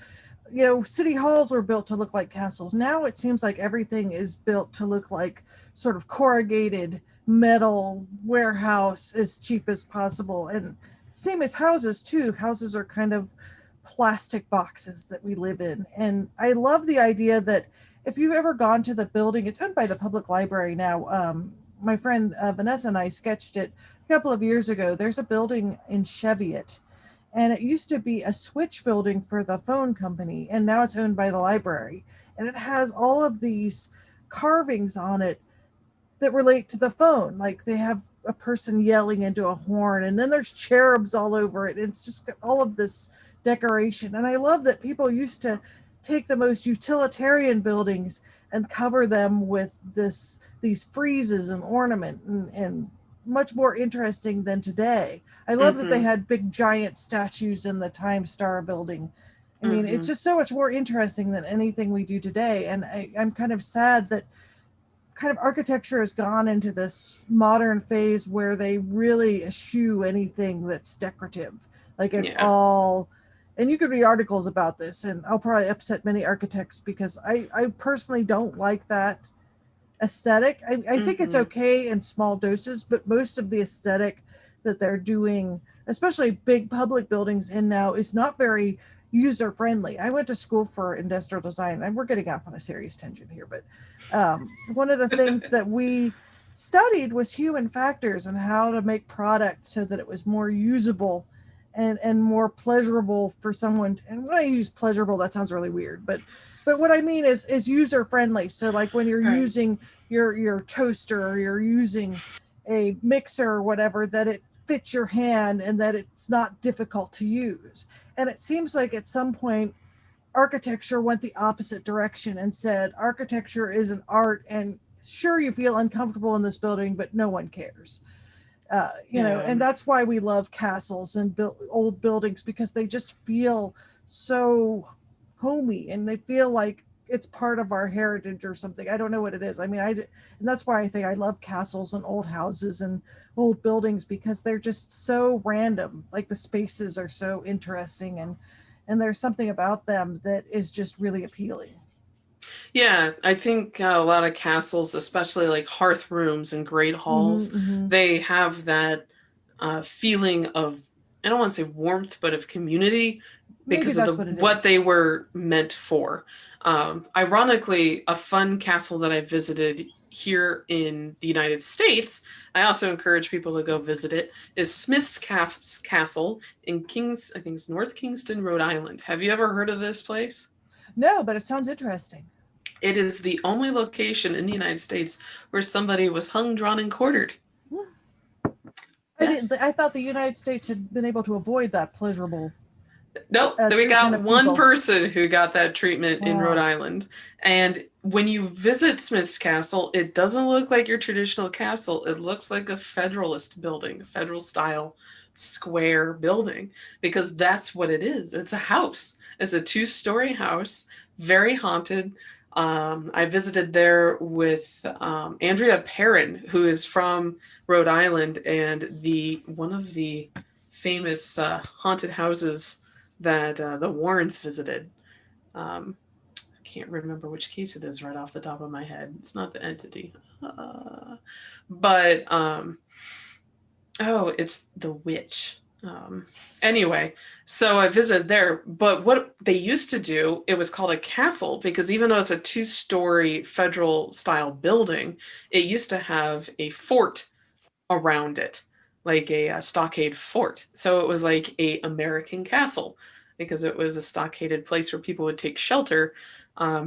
Speaker 2: city halls were built to look like castles. Now it seems like everything is built to look like sort of corrugated metal warehouse as cheap as possible. And same as houses too. Houses are kind of plastic boxes that we live in. And I love the idea that if you've ever gone to the building, it's owned by the public library now. My friend Vanessa and I sketched it a couple of years ago. There's a building in Cheviot and it used to be a switch building for the phone company, and now it's owned by the library. And it has all of these carvings on it that relate to the phone. Like they have a person yelling into a horn, and then there's cherubs all over it. It's just got all of this decoration. And I love that people used to take the most utilitarian buildings and cover them with these friezes and ornament, and much more interesting than today. I love that they had big giant statues in the Time Star building. I mean, it's just so much more interesting than anything we do today. And I'm kind of sad that kind of architecture has gone into this modern phase where they really eschew anything that's decorative. Like it's all, and you could read articles about this, and I'll probably upset many architects because I personally don't like that aesthetic. I think it's okay in small doses, but most of the aesthetic that they're doing, especially big public buildings in now, is not very user friendly. I went to school for industrial design, and we're getting off on a serious tangent here, but one of the things that we studied was human factors and how to make product so that it was more usable and more pleasurable for someone. And when I use pleasurable, that sounds really weird, but what I mean is user friendly. So like when you're using your toaster, or you're using a mixer or whatever, that it fits your hand and that it's not difficult to use. And it seems like at some point architecture went the opposite direction and said architecture is an art, and sure, you feel uncomfortable in this building, but no one cares. You know, and that's why we love castles and old buildings, because they just feel so homey and they feel like it's part of our heritage or something. I don't know what it is. I mean, and that's why I think I love castles and old houses and old buildings, because they're just so random. Like the spaces are so interesting, and there's something about them that is just really appealing.
Speaker 1: Yeah, I think a lot of castles, especially like hearth rooms and great halls, they have that feeling of, I don't want to say warmth, but of community, because of what they were meant for. Ironically, a fun castle that I visited here in the United States, I also encourage people to go visit it, is Smith's Castle in I think it's North Kingston, Rhode Island. Have you ever heard of this place?
Speaker 2: No, but it sounds interesting.
Speaker 1: It is the only location in the United States where somebody was hung, drawn, and quartered.
Speaker 2: Yes. I thought the United States had been able to avoid that pleasurable.
Speaker 1: Nope, we got one person who got that treatment in Rhode Island. And when you visit Smith's Castle, it doesn't look like your traditional castle. It looks like a Federalist building, a Federal style square building, because that's what it is. It's a house. It's a 2-story house, very haunted. I visited there with Andrea Perrin, who is from Rhode Island, and one of the famous haunted houses that the Warrens visited. I can't remember which case it is right off the top of my head. It's not the entity. It's the witch. Anyway, so I visited there, but what they used to do, it was called a castle, because even though it's a 2-story Federal style building, it used to have a fort around it, like a stockade fort. So it was like a American castle, because it was a stockaded place where people would take shelter,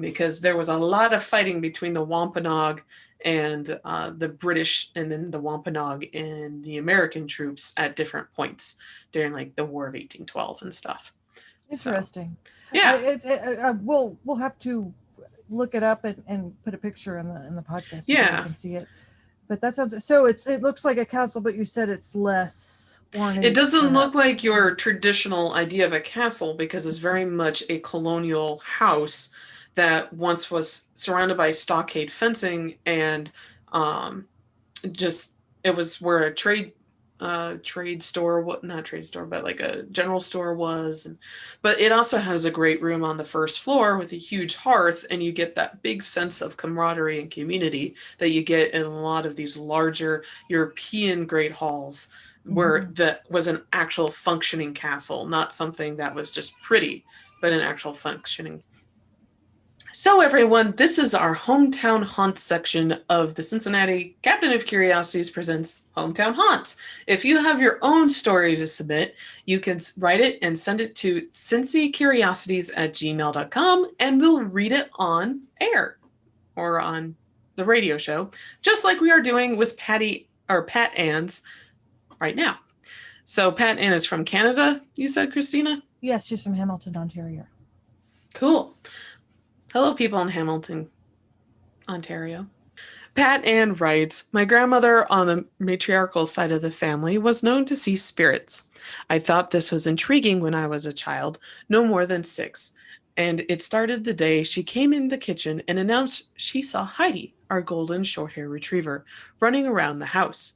Speaker 1: because there was a lot of fighting between the Wampanoag and the British, and then the Wampanoag and the American troops at different points during like the War of 1812 and stuff.
Speaker 2: Interesting.
Speaker 1: So, yeah,
Speaker 2: we'll have to look it up and put a picture in the podcast so you can see it. But that sounds so. It looks like a castle, but you said it's less ornate.
Speaker 1: It doesn't look like your traditional idea of a castle, because it's very much a colonial house that once was surrounded by stockade fencing, and it was where a trade store, not trade store, but like a general store was. But it also has a great room on the first floor with a huge hearth, and you get that big sense of camaraderie and community that you get in a lot of these larger European great halls, where that was an actual functioning castle, not something that was just pretty, but an actual functioning So everyone, this is our Hometown Haunts section of the Cincinnati Captain of Curiosities presents Hometown Haunts. If you have your own story to submit, you can write it and send it to cincycuriosities@gmail.com and we'll read it on air or on the radio show, just like we are doing with Pat Ann's right now. So Pat Ann is from Canada, you said, Christina?
Speaker 2: Yes, she's from Hamilton, Ontario.
Speaker 1: Cool. Hello, people in Hamilton, Ontario. Pat Ann writes, my grandmother on the matriarchal side of the family was known to see spirits. I thought this was intriguing when I was a child, no more than 6. And it started the day she came in the kitchen and announced she saw Heidi, our golden short-hair retriever, running around the house.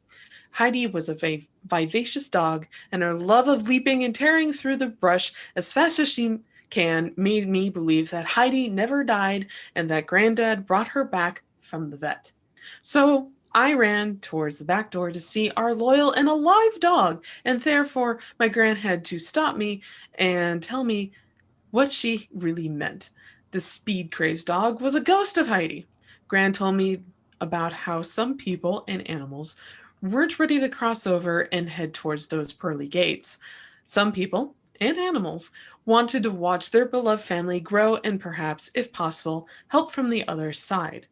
Speaker 1: Heidi was a vivacious dog, and her love of leaping and tearing through the brush as fast as she can made me believe that Heidi never died and that Granddad brought her back from the vet. So I ran towards the back door to see our loyal and alive dog, and therefore my Gran had to stop me and tell me what she really meant. The speed-crazed dog was a ghost of Heidi. Gran told me about how some people and animals weren't ready to cross over and head towards those pearly gates. Some people and animals wanted to watch their beloved family grow and perhaps, if possible, help from the other side.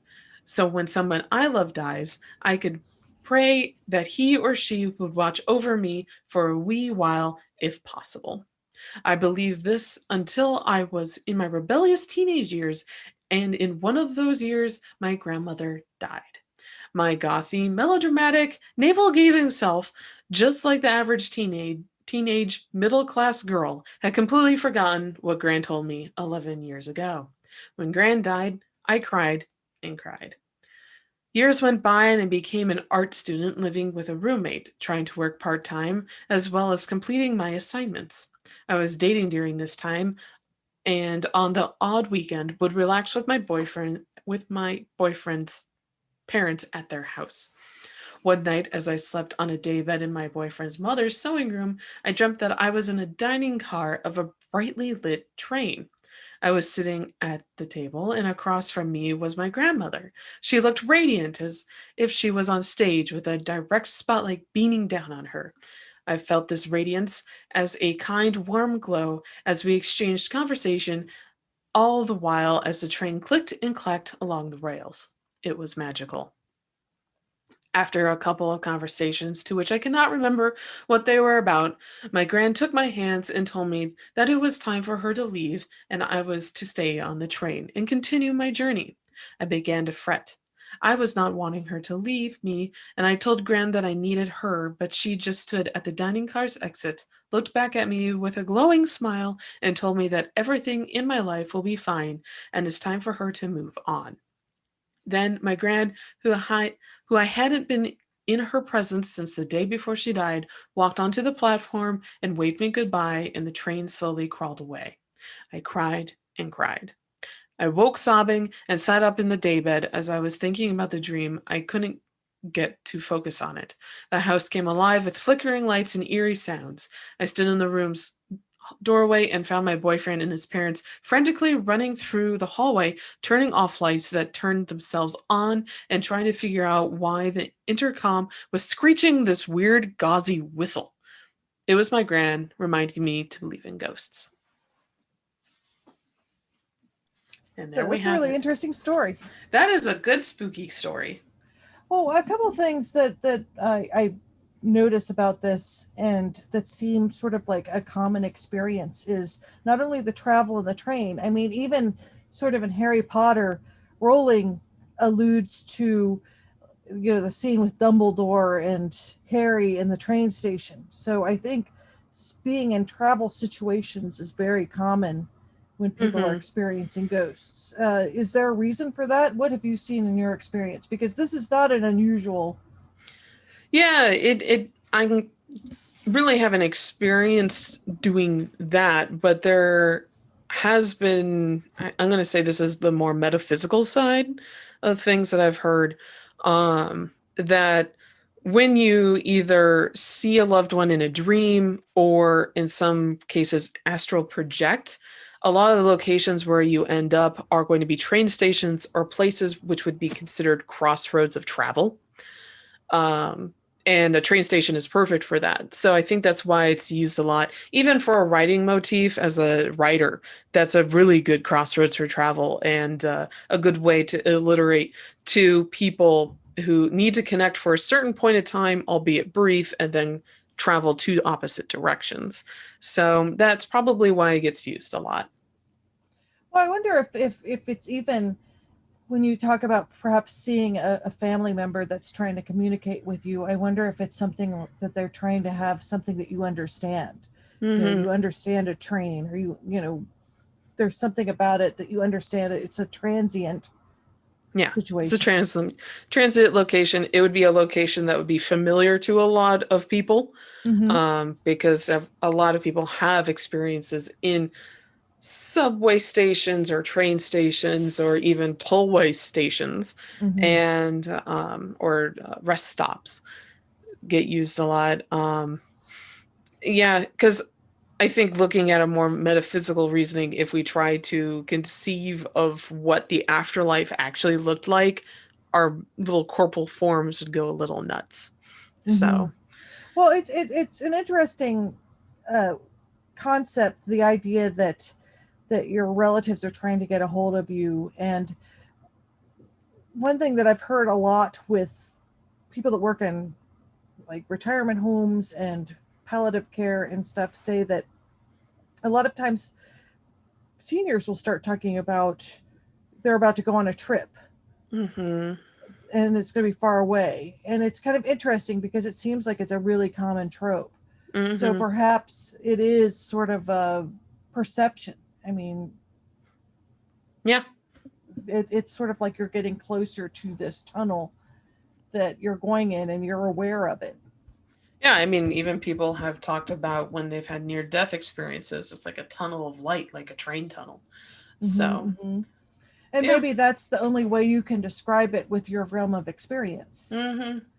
Speaker 1: So when someone I love dies, I could pray that he or she would watch over me for a wee while, if possible. I believed this until I was in my rebellious teenage years, and in one of those years, my grandmother died. My gothy, melodramatic, navel-gazing self, just like the average teenage middle-class girl, had completely forgotten what Gran told me 11 years ago. When Gran died, I cried and cried. Years went by and I became an art student living with a roommate, trying to work part-time as well as completing my assignments. I was dating during this time and on the odd weekend would relax with my boyfriend's parents at their house. One night, as I slept on a daybed in my boyfriend's mother's sewing room, I dreamt that I was in a dining car of a brightly lit train. I was sitting at the table, and across from me was my grandmother. She looked radiant, as if she was on stage with a direct spotlight beaming down on her. I felt this radiance as a kind, warm glow as we exchanged conversation, all the while as the train clicked and clacked along the rails. It was magical. After a couple of conversations, to which I cannot remember what they were about, my Gran took my hands and told me that it was time for her to leave and I was to stay on the train and continue my journey. I began to fret. I was not wanting her to leave me, and I told Gran that I needed her, but she just stood at the dining car's exit, looked back at me with a glowing smile, and told me that everything in my life will be fine and it's time for her to move on. Then my Gran, who I hadn't been in her presence since the day before she died, walked onto the platform and waved me goodbye, and the train slowly crawled away. I cried and cried. I woke sobbing and sat up in the daybed as I was thinking about the dream. I couldn't get to focus on it. The house came alive with flickering lights and eerie sounds. I stood in the room's doorway and found my boyfriend and his parents frantically running through the hallway, turning off lights that turned themselves on and trying to figure out why the intercom was screeching this weird gauzy whistle. It was my Gran reminding me to believe in ghosts. And there we have it. That's
Speaker 2: a really interesting story.
Speaker 1: That is a good spooky story.
Speaker 2: Well, a couple of things that I notice about this and that seem sort of like a common experience is not only the travel in the train. I mean, even sort of in Harry Potter, Rowling alludes to, the scene with Dumbledore and Harry in the train station. So I think being in travel situations is very common when people are experiencing ghosts. Is there a reason for that? What have you seen in your experience? Because this is not an unusual.
Speaker 1: Yeah, I really haven't experienced doing that, but there has been, I'm going to say this is the more metaphysical side of things that I've heard, that when you either see a loved one in a dream or in some cases astral project, a lot of the locations where you end up are going to be train stations or places which would be considered crossroads of travel. And a train station is perfect for that. So I think that's why it's used a lot. Even for a writing motif as a writer, that's a really good crossroads for travel and a good way to alliterate to people who need to connect for a certain point of time, albeit brief, and then travel two opposite directions. So that's probably why it gets used a lot.
Speaker 2: Well, I wonder if it's even when you talk about perhaps seeing a family member that's trying to communicate with you, I wonder if it's something that they're trying to have something that you understand. You know,
Speaker 1: Mm-hmm.
Speaker 2: you understand a train, or there's something about it that you understand. It's a transient
Speaker 1: Yeah, it's a
Speaker 2: situation.
Speaker 1: transit location. It would be a location that would be familiar to a lot of people,
Speaker 2: Mm-hmm.
Speaker 1: because a lot of people have experiences in subway stations or train stations or even tollway stations,
Speaker 2: Mm-hmm.
Speaker 1: and or rest stops get used a lot. Yeah, because I think looking at a more metaphysical reasoning, if we try to conceive of what the afterlife actually looked like, our little corporal forms would go a little nuts.
Speaker 2: Mm-hmm.
Speaker 1: So,
Speaker 2: Well, it's an interesting uh, concept. The idea that your relatives are trying to get a hold of you, and one thing that I've heard a lot with people that work in like retirement homes and palliative care and stuff say that a lot of times seniors will start talking about they're about to go on a trip
Speaker 1: hmm
Speaker 2: and it's going to be far away, and it's kind of interesting because it seems like it's a really common trope. So
Speaker 1: hmm
Speaker 2: perhaps it is sort of a perception. I mean,
Speaker 1: yeah.
Speaker 2: it's sort of like you're getting closer to this tunnel that you're going in and you're aware of it.
Speaker 1: Yeah, I mean, even people have talked about when they've had near death experiences, it's like a tunnel of light, like a train tunnel.
Speaker 2: Mm-hmm,
Speaker 1: So,
Speaker 2: mm-hmm. And
Speaker 1: yeah.
Speaker 2: maybe that's the only way you can describe it with your realm of experience.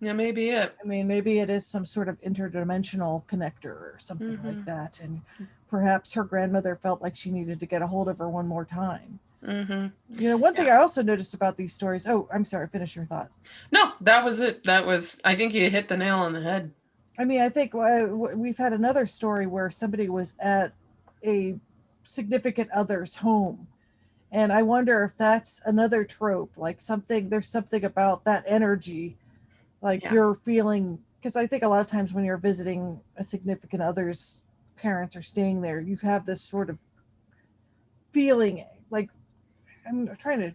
Speaker 1: Yeah, maybe it.
Speaker 2: I mean, maybe it is some sort of interdimensional connector or something like
Speaker 1: hmm
Speaker 2: that. And perhaps her grandmother felt like she needed to get a hold of her one more time.
Speaker 1: hmm
Speaker 2: One thing
Speaker 1: Yeah.
Speaker 2: I also noticed about these stories. Oh, I'm sorry, finish your thought.
Speaker 1: No, that was it. I think you hit the nail on the head.
Speaker 2: I mean, I think we've had another story where somebody was at a significant other's home. And I wonder if that's another trope, like there's something about that energy, like
Speaker 1: Yeah.
Speaker 2: you're feeling, because I think a lot of times when you're visiting a significant other's parents or staying there, you have this sort of feeling like I'm trying to,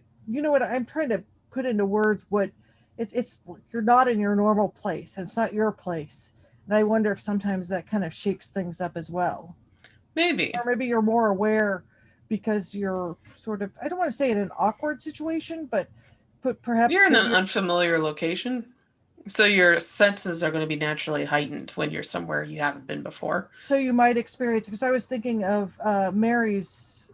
Speaker 2: what I'm trying to put into words what it's you're not in your normal place and it's not your place. And I wonder if sometimes that kind of shakes things up as well. Or
Speaker 1: Maybe.
Speaker 2: maybe you're more aware because you're sort of, I don't want to say in an awkward situation, but perhaps
Speaker 1: You're in an
Speaker 2: maybe
Speaker 1: unfamiliar location, so your senses are going to be naturally heightened when you're somewhere you haven't been before.
Speaker 2: so you might experience, because I was thinking of Mary's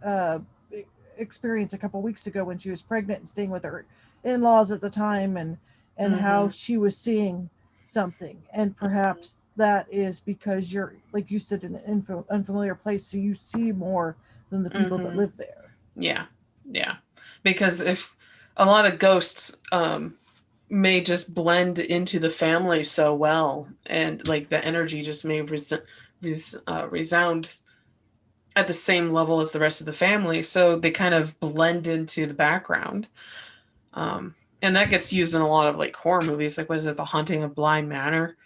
Speaker 2: experience a couple weeks ago when she was pregnant and staying with her in-laws at the time, and how
Speaker 1: hmm
Speaker 2: she was seeing something, and perhaps that is because you're, like you said, in an unfamiliar place, so you see more than the people that
Speaker 1: hmm
Speaker 2: live there.
Speaker 1: Yeah. Yeah. Because if a lot of ghosts may just blend into the family so well, and like the energy just may resound at the same level as the rest of the family, so they kind of blend into the background. And that gets used in a lot of like horror movies, like what is it, The Haunting of Bly Manor?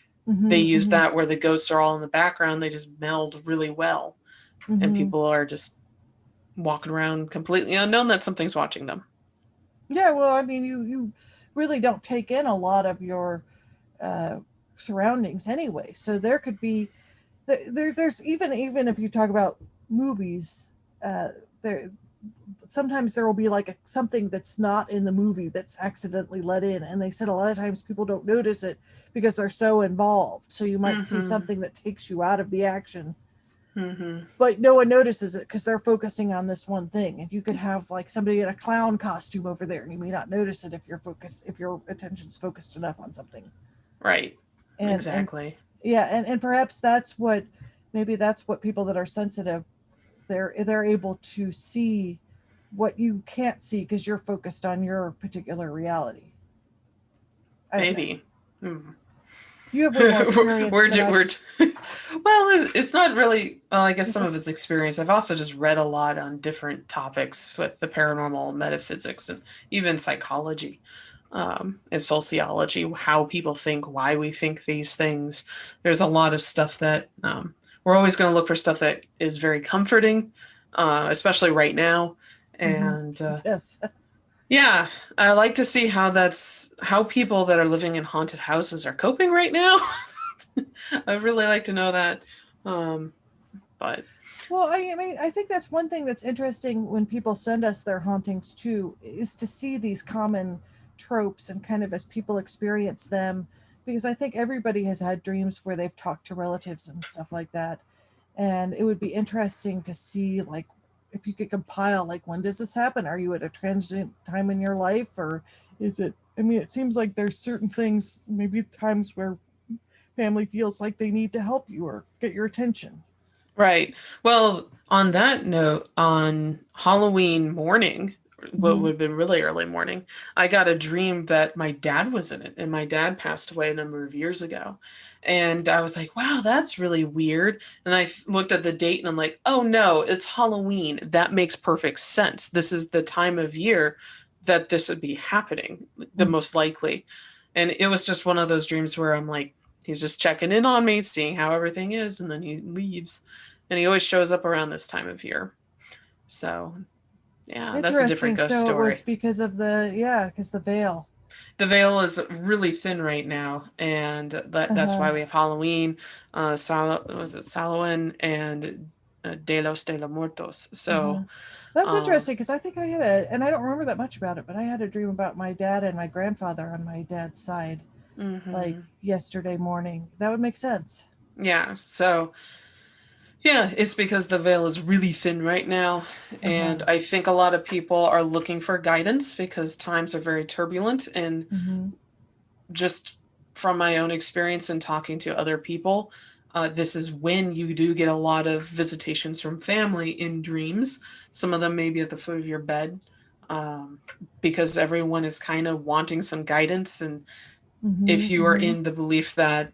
Speaker 1: They
Speaker 2: Mm-hmm,
Speaker 1: use
Speaker 2: mm-hmm,
Speaker 1: that where the ghosts are all in the background, they just meld really well, and
Speaker 2: mm-hmm.
Speaker 1: people are just walking around completely unknown that something's watching them.
Speaker 2: Yeah, well, I mean, you really don't take in a lot of your uh, surroundings anyway. So there could be there's even if you talk about movies, there sometimes there will be like something that's not in the movie that's accidentally let in, and they said a lot of times people don't notice it because they're so involved. So you might see
Speaker 1: Mm-hmm.
Speaker 2: something that takes you out of the action,
Speaker 1: Mm-hmm.
Speaker 2: but no one notices it because they're focusing on this one thing. And you could have like somebody in a clown costume over there, and you may not notice it if your attention's focused enough on something.
Speaker 1: Right.
Speaker 2: And
Speaker 1: Exactly.
Speaker 2: yeah, and perhaps that's what maybe that's what people that are sensitive they're able to see what you can't see because you're focused on your particular reality. I don't know.
Speaker 1: Maybe.
Speaker 2: You have way more experience than I.
Speaker 1: Well, it's not really, well, I guess some of it's experience. I've also just read a lot on different topics with the paranormal, metaphysics, and even psychology, and sociology, how people think, why we think these things. There's a lot of stuff that we're always going to look for stuff that is very comforting, especially right now. And
Speaker 2: yes.
Speaker 1: yeah, I like to see how people that are living in haunted houses are coping right now. I'd really like to know that. But
Speaker 2: well, I mean, I think that's one thing that's interesting when people send us their hauntings too, is to see these common tropes and kind of as people experience them, because I think everybody has had dreams where they've talked to relatives and stuff like that. And it would be interesting to see, like, if you could compile, like, when does this happen? Are you at a transient time in your life, or is it, I mean, it seems like there's certain things, maybe times where family feels like they need to help you or get your attention.
Speaker 1: right. Well, on that note, on Halloween morning, what would have been really early morning, I got a dream that my dad was in it, and my dad passed away a number of years ago. And I was like, wow, that's really weird. And I looked at the date and I'm like, oh no, it's Halloween. That makes perfect sense. This is the time of year that this would be happening, the most likely. And it was just one of those dreams where I'm like, he's just checking in on me, seeing how everything is, and then he leaves. And he always shows up around this time of year. So yeah, that's a different ghost
Speaker 2: So
Speaker 1: story.
Speaker 2: it was because of because the veil.
Speaker 1: The veil is really thin right now, and that's why we have Halloween, was it Samhain and De los de los Muertos. So
Speaker 2: that's interesting, because I think I had and I don't remember that much about it, but I had a dream about my dad and my grandfather on my dad's side, like yesterday morning. That would make sense.
Speaker 1: Yeah. So yeah, it's because the veil is really thin right now. And I think a lot of people are looking for guidance because times are very turbulent. And just from my own experience and talking to other people, this is when you do get a lot of visitations from family in dreams. Some of them may be at the foot of your bed, because everyone is kind of wanting some guidance. And if you are in the belief that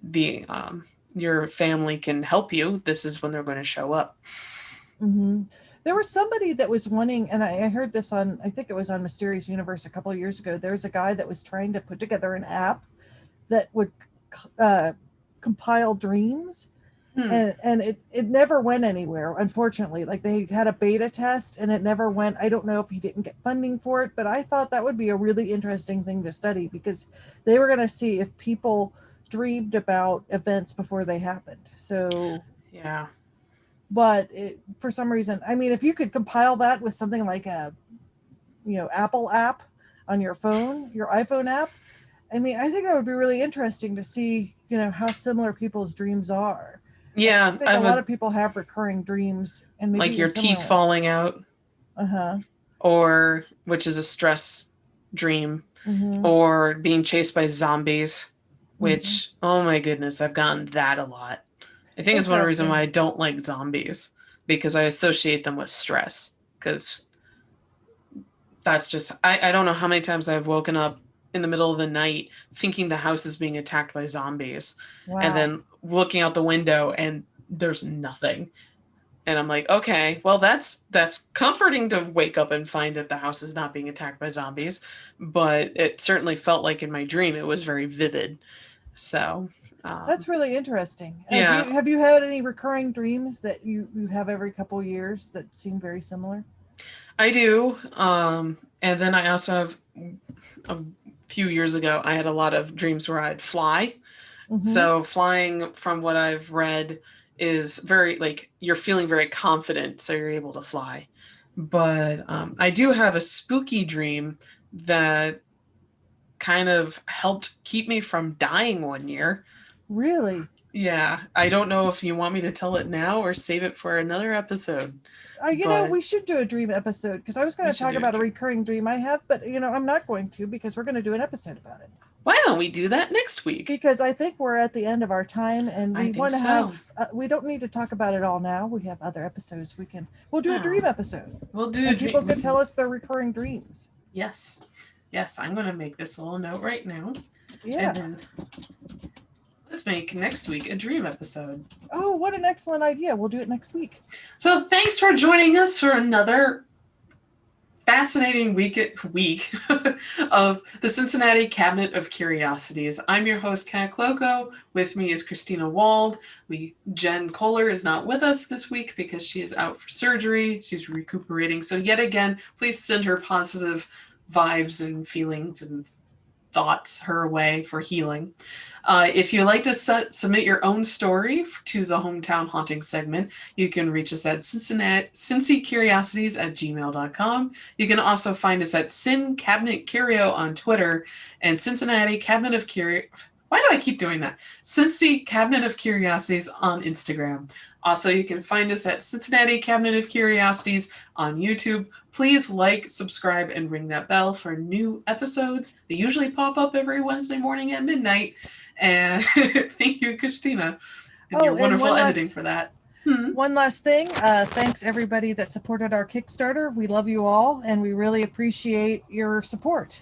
Speaker 1: your family can help you, this is when they're going to show up.
Speaker 2: There was somebody that was wanting, and I heard this on, I think it was on Mysterious Universe a couple of years ago. There's a guy that was trying to put together an app that would compile dreams. And it never went anywhere, unfortunately. Like, they had a beta test and it never went. I don't know if he didn't get funding for it, but I thought that would be a really interesting thing to study, because they were going to see if people dreamed about events before they happened. So
Speaker 1: yeah,
Speaker 2: but for some reason, I mean, if you could compile that with something like a Apple app on your phone, your iPhone app, I mean, I think that would be really interesting to see how similar people's dreams are.
Speaker 1: Yeah,
Speaker 2: I think a lot of people have recurring dreams, and maybe
Speaker 1: like your teeth falling out, or which is a stress dream, or being chased by zombies, which oh my goodness, I've gotten that a lot. I think it's one reason why I don't like zombies, because I associate them with stress. Because that's just I don't know how many times I've woken up in the middle of the night thinking the house is being attacked by zombies, and then looking out the window and there's nothing. And I'm like, okay, well, that's comforting to wake up and find that the house is not being attacked by zombies. But it certainly felt like in my dream it was very vivid. So
Speaker 2: that's really interesting.
Speaker 1: Yeah.
Speaker 2: Have you had any recurring dreams that you have every couple of years that seem very similar?
Speaker 1: I do. And then I also have, a few years ago, I had a lot of dreams where I'd fly. So flying, from what I've read, is very, like, you're feeling very confident, so you're able to fly. But I do have a spooky dream that kind of helped keep me from dying one year.
Speaker 2: Really?
Speaker 1: Yeah. I don't know if you want me to tell it now or save it for another episode.
Speaker 2: We should do a dream episode, because I was going to talk about a recurring dream I have, but I'm not going to, because we're going to do an episode about it.
Speaker 1: Why don't we do that next week?
Speaker 2: Because I think we're at the end of our time, and we want to have. We don't need to talk about it all now. We have other episodes. We'll do a dream episode.
Speaker 1: We'll do.
Speaker 2: And people can tell us their recurring dreams.
Speaker 1: Yes, yes. I'm going to make this little note right now.
Speaker 2: Yeah.
Speaker 1: And then let's make next week a dream episode.
Speaker 2: Oh, what an excellent idea! We'll do it next week.
Speaker 1: So thanks for joining us for another fascinating week of the Cincinnati Cabinet of Curiosities. I'm your host, Kat Klockow. With me is Christina Wald. Jen Kohler is not with us this week because she is out for surgery. She's recuperating. So yet again, please send her positive vibes and feelings and thoughts her way for healing. If you'd like to submit your own story to the Hometown Haunting segment, you can reach us at cincycuriosities@gmail.com. You can also find us at Cin Cabinet Curio on Twitter and Cincinnati Cabinet of Why do I keep doing that? Cincy Cabinet of Curiosities on Instagram. Also, you can find us at Cincinnati Cabinet of Curiosities on YouTube. Please like, subscribe, and ring that bell for new episodes. They usually pop up every Wednesday morning at midnight. And thank you, Christina, and your wonderful editing for that.
Speaker 2: One last thing. Thanks, everybody that supported our Kickstarter. We love you all, and we really appreciate your support.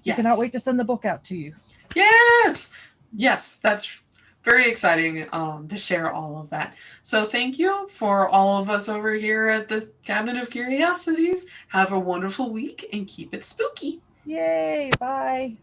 Speaker 1: Yes.
Speaker 2: We cannot wait to send the book out to you.
Speaker 1: Yes. Yes, that's very exciting to share all of that. So thank you for all of us over here at the Cabinet of Curiosities. Have a wonderful week and keep it spooky.
Speaker 2: Yay. Bye.